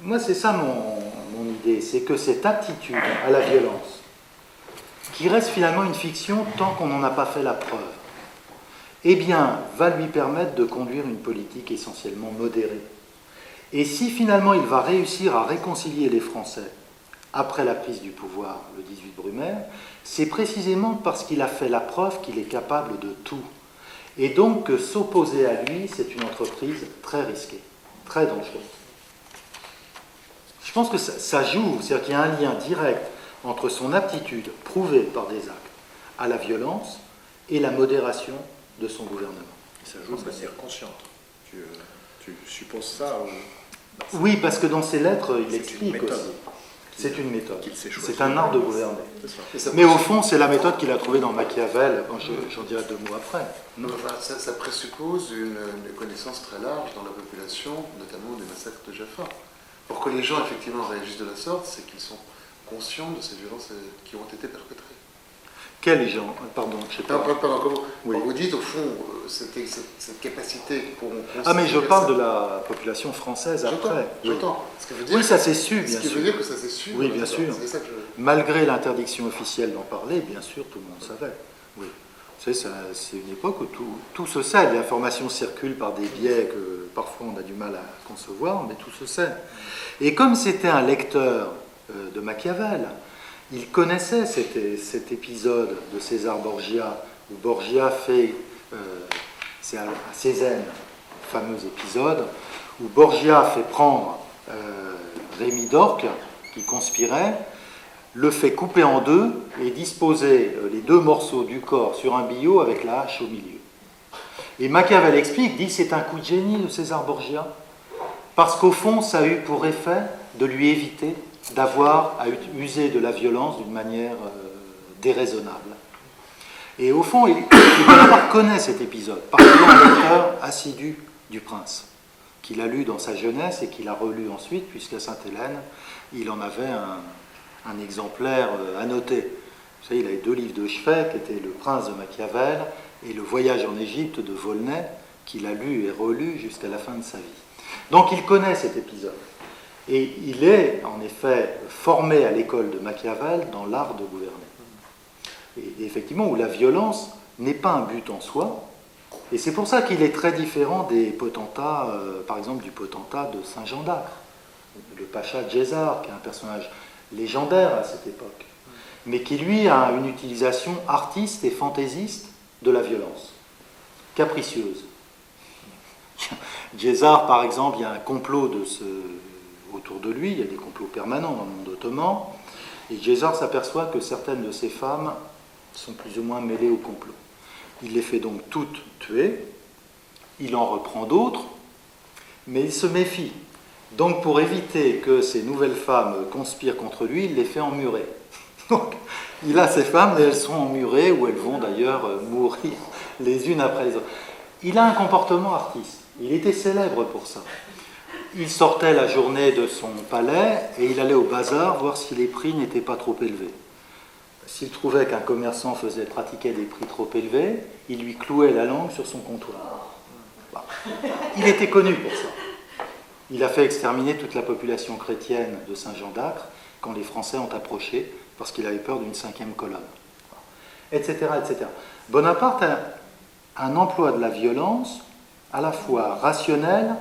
moi c'est ça mon idée, c'est que cette aptitude à la violence, qui reste finalement une fiction tant qu'on n'en a pas fait la preuve, eh bien, va lui permettre de conduire une politique essentiellement modérée. Et si finalement il va réussir à réconcilier les Français après la prise du pouvoir le 18 Brumaire, c'est précisément parce qu'il a fait la preuve qu'il est capable de tout. Et donc que s'opposer à lui, c'est une entreprise très risquée, très dangereuse. Je pense que ça joue, c'est-à-dire qu'il y a un lien direct entre son aptitude, prouvée par des actes, à la violence et la modération de son gouvernement. Ça joue de manière consciente. Tu supposes ça ou... Oui, parce que dans ses lettres, il explique aussi. C'est une méthode. C'est un art de gouverner. Mais au fond, c'est la méthode qu'il a trouvée dans Machiavel. J'en dirai 2 mots après. Ça présuppose une connaissance très large dans la population, notamment des massacres de Jaffa. Pour que les gens effectivement réagissent de la sorte, c'est qu'ils sont conscients de ces violences qui ont été perpétrées. Quels gens? Pardon, je sais pas. Quand vous dites, au fond, cette capacité pour... Ah, mais je parle de la population française après. J'entends. Oui, ça s'est su, bien sûr. Ce qui veut dire que ça s'est su. Oui, bien sûr. C'est ça que Malgré l'interdiction officielle d'en parler, bien sûr, tout le monde savait. Oui. Vous savez, c'est une époque où tout se sait. L'information circule par des biais que parfois on a du mal à concevoir, mais tout se sait. Et comme c'était un lecteur de Machiavel, il connaissait cet épisode de César Borgia, où Borgia fait, c'est à Cézanne, fameux épisode, où Borgia fait prendre Rémi d'Orque, qui conspirait, le fait couper en 2 et disposer les 2 morceaux du corps sur un billot avec la hache au milieu. Et Machiavel explique, dit c'est un coup de génie de César Borgia, parce qu'au fond, ça a eu pour effet de lui éviter d'avoir à user de la violence d'une manière déraisonnable. Et au fond, Bonaparte connaît cet épisode, parce qu'il est un lecteur assidu du Prince, qu'il a lu dans sa jeunesse et qu'il a relu ensuite, puisqu'à Sainte-Hélène, il en avait un exemplaire annoté. Vous savez, il avait 2 livres de chevet, qui étaient Le Prince de Machiavel et Le Voyage en Égypte de Volney, qu'il a lu et relu jusqu'à la fin de sa vie. Donc il connaît cet épisode. Et il est, en effet, formé à l'école de Machiavel dans l'art de gouverner. Et effectivement, où la violence n'est pas un but en soi. Et c'est pour ça qu'il est très différent des potentats, par exemple du potentat de Saint-Jean d'Acre, le pacha Djezar, qui est un personnage légendaire à cette époque, mais qui, lui, a une utilisation artiste et fantaisiste de la violence, capricieuse. Djezar, par exemple, il y a un complot autour de lui, il y a des complots permanents dans le monde ottoman, et Djezar s'aperçoit que certaines de ses femmes sont plus ou moins mêlées au complot. Il les fait donc toutes tuer, il en reprend d'autres, mais il se méfie. Donc pour éviter que ces nouvelles femmes conspirent contre lui, il les fait emmurer. Donc il a ces femmes et elles sont emmurées, ou elles vont d'ailleurs mourir les unes après les autres. Il a un comportement artiste, il était célèbre pour ça. Il sortait la journée de son palais et il allait au bazar voir si les prix n'étaient pas trop élevés. S'il trouvait qu'un commerçant pratiquait des prix trop élevés, il lui clouait la langue sur son comptoir. Voilà. Il était connu pour ça. Il a fait exterminer toute la population chrétienne de Saint-Jean d'Acre quand les Français ont approché parce qu'il avait peur d'une 5e colonne, etc., etc. Bonaparte a un emploi de la violence à la fois rationnel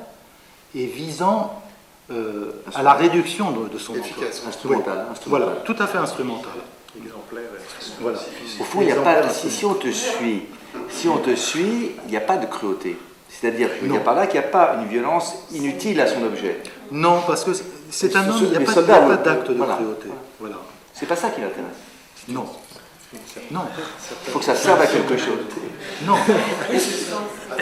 et visant à la réduction de son Efficace, emploi. instrumental. Voilà, tout à fait instrumental. Exemplaire et instrumental. Voilà. Au fond, il n'y a pas, si on te suit, il n'y a pas de cruauté. C'est-à-dire qu'il n'y a Non. pas là qu'il n'y a pas une violence inutile à son objet. Non, parce que c'est un homme, il n'y a Les pas soldats, d'acte de voilà. cruauté. Voilà. C'est pas ça qui l'intéresse. Non. Non. Il faut que ça serve à quelque chose. Non.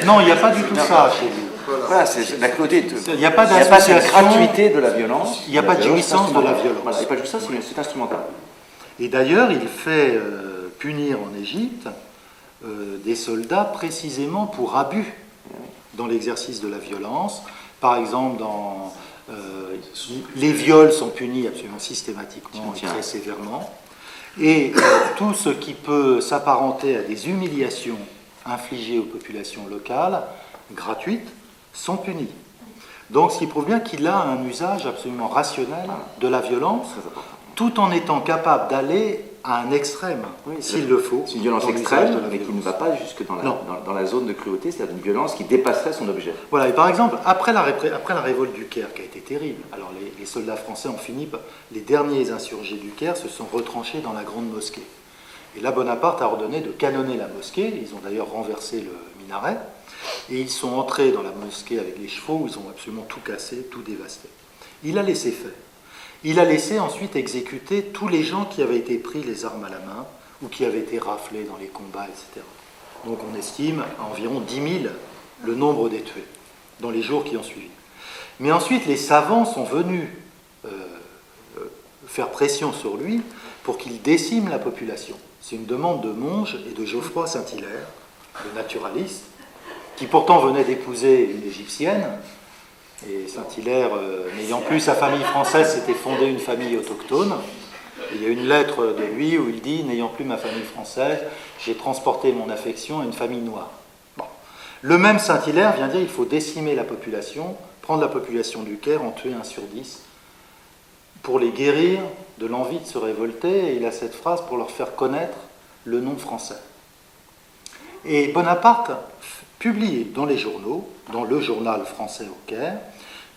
Non, il n'y a pas du tout ça chez lui. Voilà, c'est la cruauté. Il n'y a pas cette d'association, gratuité de la violence. il n'y a pas de jouissance de la violence. Voilà, il n'y a pas de jouissance, c'est instrumental. Et d'ailleurs, il fait punir en Égypte des soldats précisément pour abus dans l'exercice de la violence. Par exemple, les viols sont punis absolument systématiquement et très sévèrement. Et tout ce qui peut s'apparenter à des humiliations infligées aux populations locales, gratuites, sont punis. Donc, ce qui prouve bien qu'il a un usage absolument rationnel de la violence, tout en étant capable d'aller à un extrême, s'il le faut. C'est une violence dans l'usage extrême, de la mais qui ne violence. va pas jusque dans Non. la zone de cruauté, c'est-à-dire une violence qui dépasserait son objet. Voilà, et par exemple, après la révolte du Caire, qui a été terrible, alors les soldats français ont fini, les derniers insurgés du Caire se sont retranchés dans la grande mosquée. Et là, Bonaparte a ordonné de canonner la mosquée, ils ont d'ailleurs renversé le minaret, et ils sont entrés dans la mosquée avec les chevaux, ils ont absolument tout cassé, tout dévasté. Il a laissé faire. Il a laissé ensuite exécuter tous les gens qui avaient été pris les armes à la main, ou qui avaient été raflés dans les combats, etc. Donc on estime à environ 10 000 le nombre des tués dans les jours qui ont suivi. Mais ensuite, les savants sont venus faire pression sur lui pour qu'il décime la population. C'est une demande de Monge et de Geoffroy Saint-Hilaire, le naturaliste, qui pourtant venait d'épouser une égyptienne. Et Saint-Hilaire, n'ayant plus sa famille française, s'était fondé une famille autochtone. Et il y a une lettre de lui où il dit « N'ayant plus ma famille française, j'ai transporté mon affection à une famille noire. » Bon. Le même Saint-Hilaire vient dire qu'il faut décimer la population, prendre la population du Caire, en tuer 1 sur 10, pour les guérir de l'envie de se révolter. Et il a cette phrase pour leur faire connaître le nom français. Et Bonaparte publie dans les journaux, dans le journal français au Caire,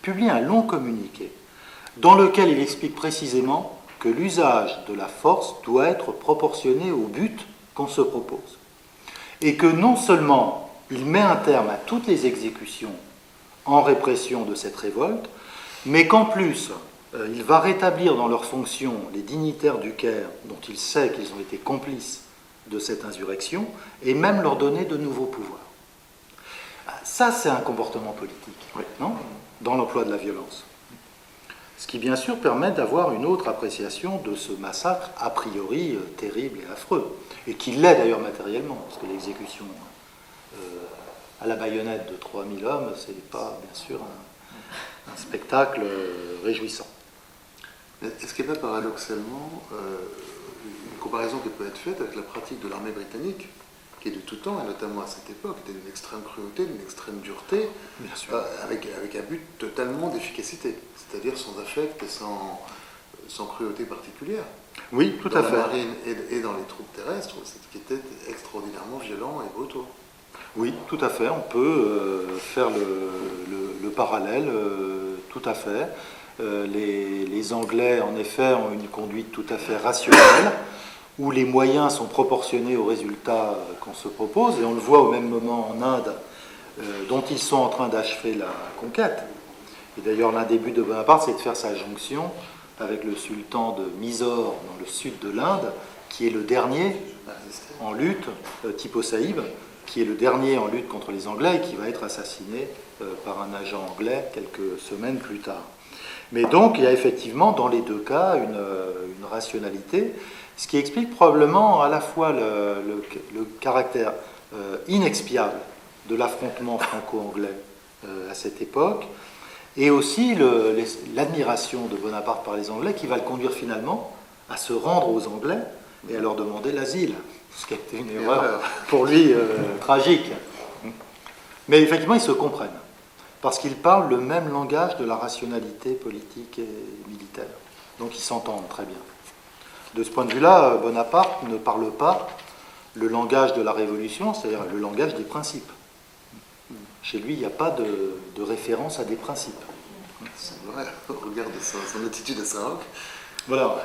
publie un long communiqué dans lequel il explique précisément que l'usage de la force doit être proportionné au but qu'on se propose. Et que non seulement il met un terme à toutes les exécutions en répression de cette révolte, mais qu'en plus, il va rétablir dans leurs fonctions les dignitaires du Caire, dont il sait qu'ils ont été complices de cette insurrection, et même leur donner de nouveaux pouvoirs. Ça, c'est un comportement politique, non ? Dans l'emploi de la violence. Ce qui, bien sûr, permet d'avoir une autre appréciation de ce massacre a priori terrible et affreux, et qui l'est d'ailleurs matériellement, parce que l'exécution à la baïonnette de 3000 hommes, ce n'est pas, bien sûr, un spectacle réjouissant. Est-ce qu'il n'y a pas paradoxalement une comparaison qui peut être faite avec la pratique de l'armée britannique, qui est de tout temps, et notamment à cette époque, était d'une extrême cruauté, d'une extrême dureté, avec un but totalement d'efficacité, c'est-à-dire sans affect et sans cruauté particulière. Oui, tout à fait. Dans la marine et dans les troupes terrestres, ce qui était extraordinairement violent et brutaux. Oui, tout à fait. On peut faire le parallèle, tout à fait. Les Anglais, en effet, ont une conduite tout à fait rationnelle, où les moyens sont proportionnés aux résultats qu'on se propose, et on le voit au même moment en Inde, dont ils sont en train d'achever la conquête. Et d'ailleurs, l'un des buts de Bonaparte, c'est de faire sa jonction avec le sultan de Mysore, dans le sud de l'Inde, qui est le dernier en lutte, Tipo Saïb, qui est le dernier en lutte contre les Anglais et qui va être assassiné par un agent anglais quelques semaines plus tard. Mais donc, il y a effectivement, dans les deux cas, une rationalité, ce qui explique probablement à la fois le caractère inexpiable de l'affrontement franco-anglais à cette époque, et aussi l'admiration de Bonaparte par les Anglais qui va le conduire finalement à se rendre aux Anglais et à leur demander l'asile, ce qui a été une erreur pour lui tragique. Mais effectivement, ils se comprennent, parce qu'ils parlent le même langage de la rationalité politique et militaire. Donc ils s'entendent très bien. De ce point de vue-là, Bonaparte ne parle pas le langage de la Révolution, c'est-à-dire le langage des principes. Chez lui, il n'y a pas de référence à des principes. C'est vrai, regarde son attitude à Saint-Roch. Voilà.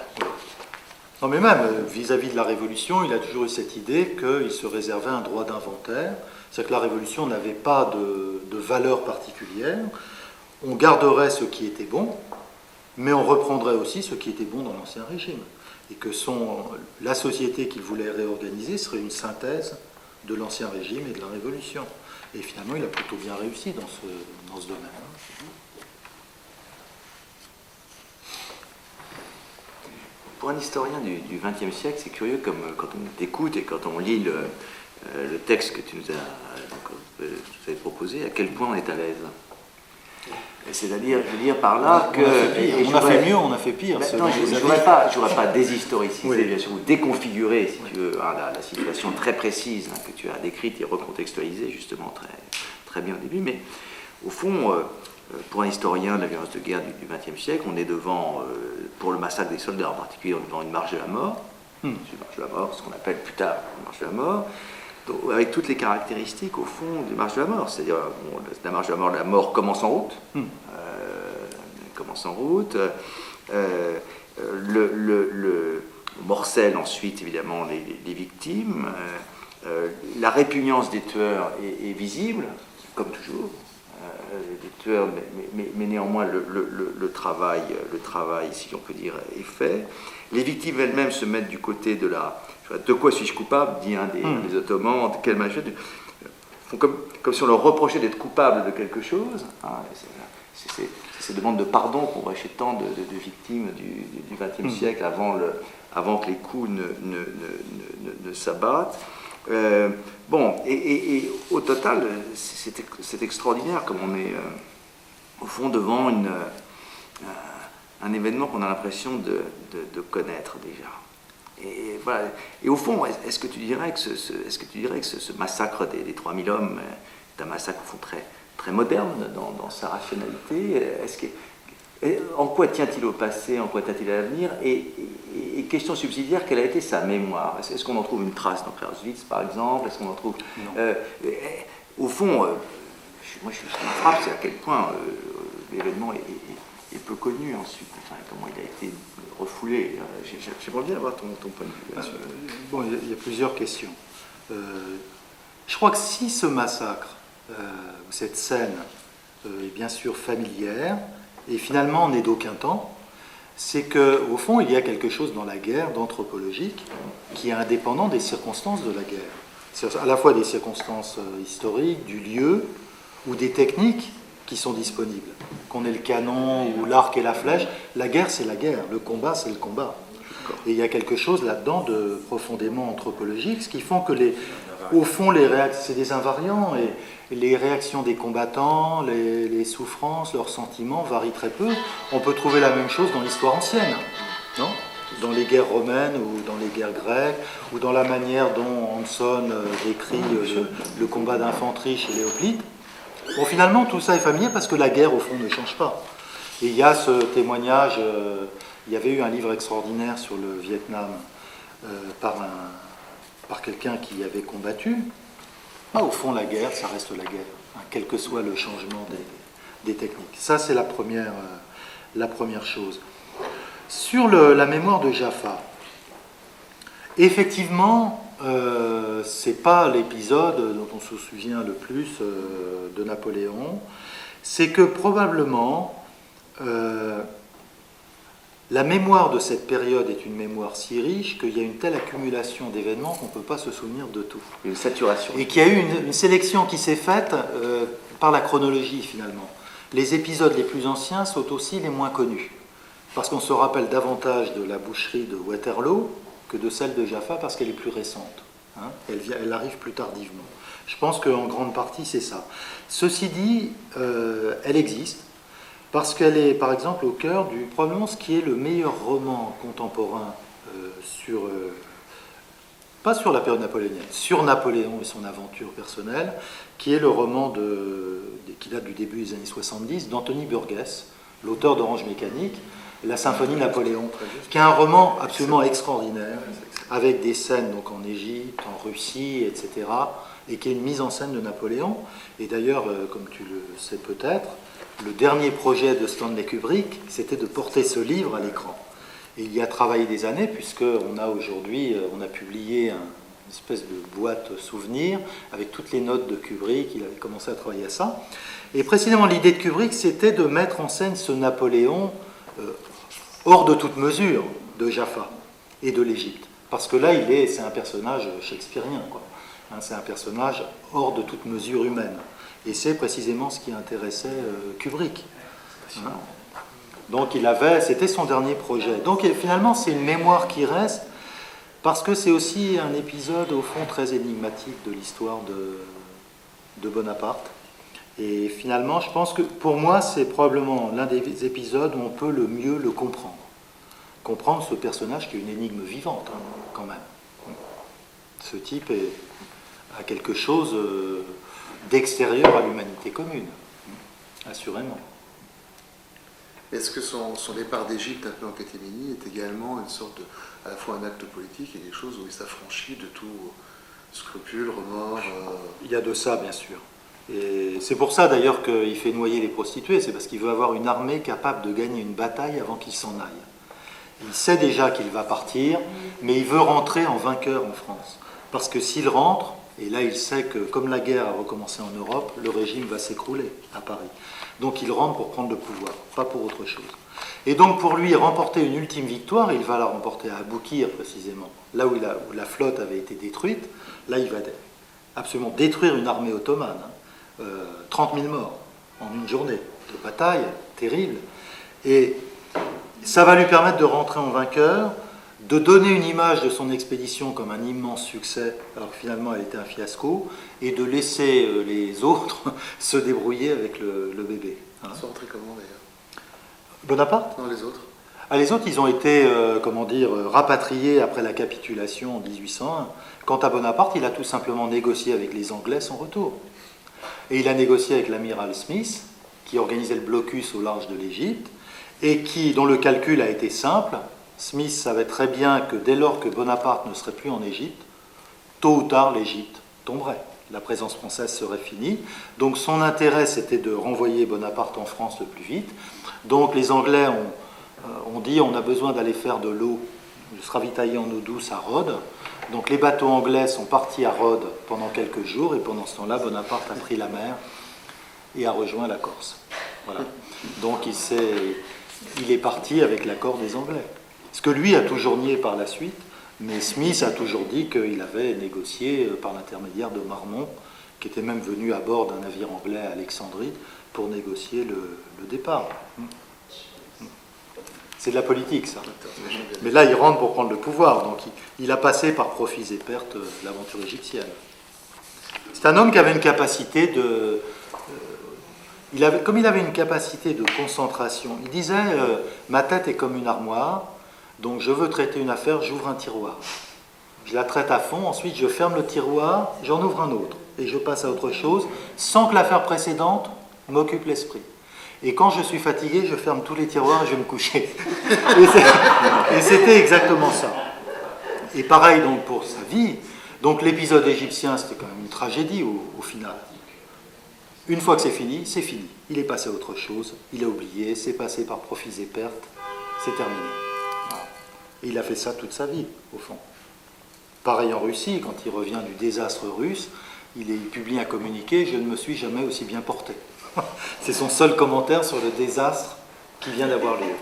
Non, mais même vis-à-vis de la Révolution, il a toujours eu cette idée qu'il se réservait un droit d'inventaire, c'est-à-dire que la Révolution n'avait pas de valeur particulière. On garderait ce qui était bon, mais on reprendrait aussi ce qui était bon dans l'Ancien Régime. Et que la société qu'il voulait réorganiser serait une synthèse de l'Ancien Régime et de la Révolution. Et finalement, il a plutôt bien réussi dans ce domaine. Pour un historien du XXe siècle, c'est curieux comme quand on t'écoute et quand on lit le texte que tu nous as proposé, à quel point on est à l'aise. C'est-à-dire, je veux dire par là que... On a fait mieux, on a fait pire. Maintenant, je ne voudrais pas déshistoriciser, bien sûr, ou déconfigurer, si tu veux, la situation très précise que tu as décrite et recontextualisée, justement, très, très bien au début. Mais au fond, pour un historien de la violence de guerre du XXe siècle, on est devant, pour le massacre des soldats en particulier, on est devant une marche de la mort, une marche de la mort, ce qu'on appelle plus tard une marche de la mort, avec toutes les caractéristiques, au fond, du marche de la mort. C'est-à-dire, la marche de la mort commence en route. Le morcelle ensuite, évidemment, les victimes. La répugnance des tueurs est visible, comme toujours. Les tueurs, mais néanmoins, le travail, si on peut dire, est fait. Les victimes elles-mêmes se mettent du côté de de quoi suis-je coupable, dit un des Ottomans, de quel machin, font comme si on leur reprochait d'être coupable de quelque chose. C'est ces demandes de pardon qu'on voit chez tant de victimes du XXe siècle avant que les coups ne s'abattent. Et au total, c'est extraordinaire comme on est au fond devant un événement qu'on a l'impression de connaître déjà. Et voilà. Et au fond, est-ce que tu dirais que ce massacre des 3000 hommes est un massacre au fond très, très moderne dans sa rationalité? En quoi tient-il au passé, en quoi tient-il à l'avenir? Et question subsidiaire, quelle a été sa mémoire? Est-ce qu'on en trouve une trace dans Clausewitz, par exemple? Est-ce qu'on en trouve... au fond, ce qui me frappe, c'est à quel point l'événement est peu connu ensuite. Enfin, comment il a été refoulé. J'aimerais bien avoir ton point de vue là-dessus. Bon, il y a plusieurs questions. Je crois que si ce massacre, cette scène, est bien sûr familière, et finalement n'est d'aucun temps, c'est qu'au fond, il y a quelque chose dans la guerre d'anthropologique qui est indépendant des circonstances de la guerre. C'est à la fois des circonstances historiques, du lieu, ou des techniques qui sont disponibles. Qu'on ait le canon ou l'arc et la flèche, la guerre c'est la guerre, le combat c'est le combat. Et il y a quelque chose là-dedans de profondément anthropologique, ce qui font que au fond, c'est des invariants, et les réactions des combattants, les souffrances, leurs sentiments varient très peu. On peut trouver la même chose dans l'histoire ancienne, non ? Dans les guerres romaines ou dans les guerres grecques, ou dans la manière dont Hanson décrit le combat d'infanterie chez les hoplites. Bon, finalement, tout ça est familier parce que la guerre, au fond, ne change pas. Et il y a ce témoignage, il y avait eu un livre extraordinaire sur le Vietnam par quelqu'un qui avait combattu. Au fond, la guerre, ça reste la guerre, quel que soit le changement des techniques. Ça, c'est la première chose. Sur la mémoire de Jaffa, effectivement, c'est pas l'épisode dont on se souvient le plus de Napoléon. C'est que probablement, La mémoire de cette période est une mémoire si riche qu'il y a une telle accumulation d'événements qu'on ne peut pas se souvenir de tout. Une saturation. Et qu'il y a eu une sélection qui s'est faite par la chronologie finalement. Les épisodes les plus anciens sont aussi les moins connus. Parce qu'on se rappelle davantage de la boucherie de Waterloo que de celle de Jaffa parce qu'elle est plus récente. Hein, elle arrive plus tardivement. Je pense qu'en grande partie c'est ça. Ceci dit, elle existe parce qu'elle est par exemple au cœur du probablement ce qui est le meilleur roman contemporain pas sur la période napoléonienne, sur Napoléon et son aventure personnelle, qui est le roman qui date du début des années 70 d'Anthony Burgess, l'auteur d'Orange Mécanique, La Symphonie Napoléon, qui est un roman absolument extraordinaire, avec des scènes donc en Égypte, en Russie, etc., et qui est une mise en scène de Napoléon. Et d'ailleurs, comme tu le sais peut-être, le dernier projet de Stanley Kubrick, c'était de porter ce livre à l'écran. Et il y a travaillé des années, puisqu'on a aujourd'hui, on a publié une espèce de boîte souvenir avec toutes les notes de Kubrick, il avait commencé à travailler à ça. Et précisément l'idée de Kubrick, c'était de mettre en scène ce Napoléon hors de toute mesure de Jaffa et de l'Égypte. Parce que là, c'est un personnage shakespearien, quoi. Hein, c'est un personnage hors de toute mesure humaine. Et c'est précisément ce qui intéressait Kubrick. Hein. Donc c'était son dernier projet. Donc finalement, c'est une mémoire qui reste, parce que c'est aussi un épisode, au fond, très énigmatique de l'histoire de Bonaparte. Et finalement, je pense que, pour moi, c'est probablement l'un des épisodes où on peut le mieux le comprendre. Comprendre ce personnage qui est une énigme vivante, hein, quand même. Ce type a quelque chose d'extérieur à l'humanité commune, assurément. Est-ce que son départ d'Égypte un peu en catéménie est également une sorte à la fois un acte politique et quelque chose où il s'affranchit de tout scrupule, remords Il y a de ça, bien sûr. Et c'est pour ça d'ailleurs qu'il fait noyer les prostituées, c'est parce qu'il veut avoir une armée capable de gagner une bataille avant qu'il s'en aille. Il sait déjà qu'il va partir, mais il veut rentrer en vainqueur en France. Parce que s'il rentre, et là il sait que comme la guerre a recommencé en Europe, le régime va s'écrouler à Paris. Donc il rentre pour prendre le pouvoir, pas pour autre chose. Et donc pour lui, remporter une ultime victoire, il va la remporter à Aboukir précisément, là où la flotte avait été détruite. Là il va absolument détruire une armée ottomane. 30 000 morts en une journée de bataille terrible. Et ça va lui permettre de rentrer en vainqueur, de donner une image de son expédition comme un immense succès, alors que finalement elle était un fiasco, et de laisser les autres se débrouiller avec le bébé. Hein. Ils sont rentrés comment d'ailleurs? Bonaparte? Non, les autres. Ah, les autres, ils ont été, rapatriés après la capitulation en 1801. Quant à Bonaparte, il a tout simplement négocié avec les Anglais son retour. Et il a négocié avec l'amiral Smith, qui organisait le blocus au large de l'Égypte, et dont le calcul a été simple. Smith savait très bien que dès lors que Bonaparte ne serait plus en Égypte, tôt ou tard l'Égypte tomberait. La présence française serait finie. Donc son intérêt, c'était de renvoyer Bonaparte en France le plus vite. Donc les Anglais ont dit on a besoin d'aller faire de l'eau, de se ravitailler en eau douce à Rhodes. Donc les bateaux anglais sont partis à Rhodes pendant quelques jours, et pendant ce temps-là, Bonaparte a pris la mer et a rejoint la Corse. Voilà. Donc il est parti avec l'accord des Anglais. Ce que lui a toujours nié par la suite, mais Smith a toujours dit qu'il avait négocié par l'intermédiaire de Marmont, qui était même venu à bord d'un navire anglais à Alexandrie, pour négocier le départ. C'est de la politique, ça. Mais là, il rentre pour prendre le pouvoir, donc il a passé par profits et pertes l'aventure égyptienne. C'est un homme qui avait une capacité comme il avait une capacité de concentration, il disait ma tête est comme une armoire, donc je veux traiter une affaire, j'ouvre un tiroir. Je la traite à fond, ensuite je ferme le tiroir, j'en ouvre un autre, et je passe à autre chose, sans que l'affaire précédente m'occupe l'esprit. Et quand je suis fatigué, je ferme tous les tiroirs et je vais me coucher. Et c'était exactement ça. Et pareil donc pour sa vie. Donc l'épisode égyptien, c'était quand même une tragédie au final. Une fois que c'est fini, c'est fini. Il est passé à autre chose, il a oublié, c'est passé par profits et pertes, c'est terminé. Voilà. Et il a fait ça toute sa vie, au fond. Pareil en Russie, quand il revient du désastre russe, il publie un communiqué « Je ne me suis jamais aussi bien porté ». C'est son seul commentaire sur le désastre qui vient d'avoir lieu.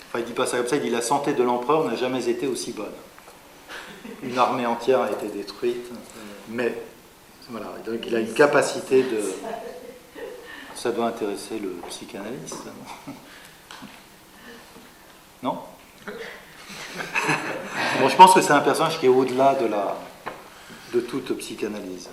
Enfin, il dit pas ça comme ça, il dit la santé de l'empereur n'a jamais été aussi bonne. Une armée entière a été détruite, mais voilà, donc il a une capacité de... Ça doit intéresser le psychanalyste, non? Bon, je pense que c'est un personnage qui est au-delà de toute psychanalyse.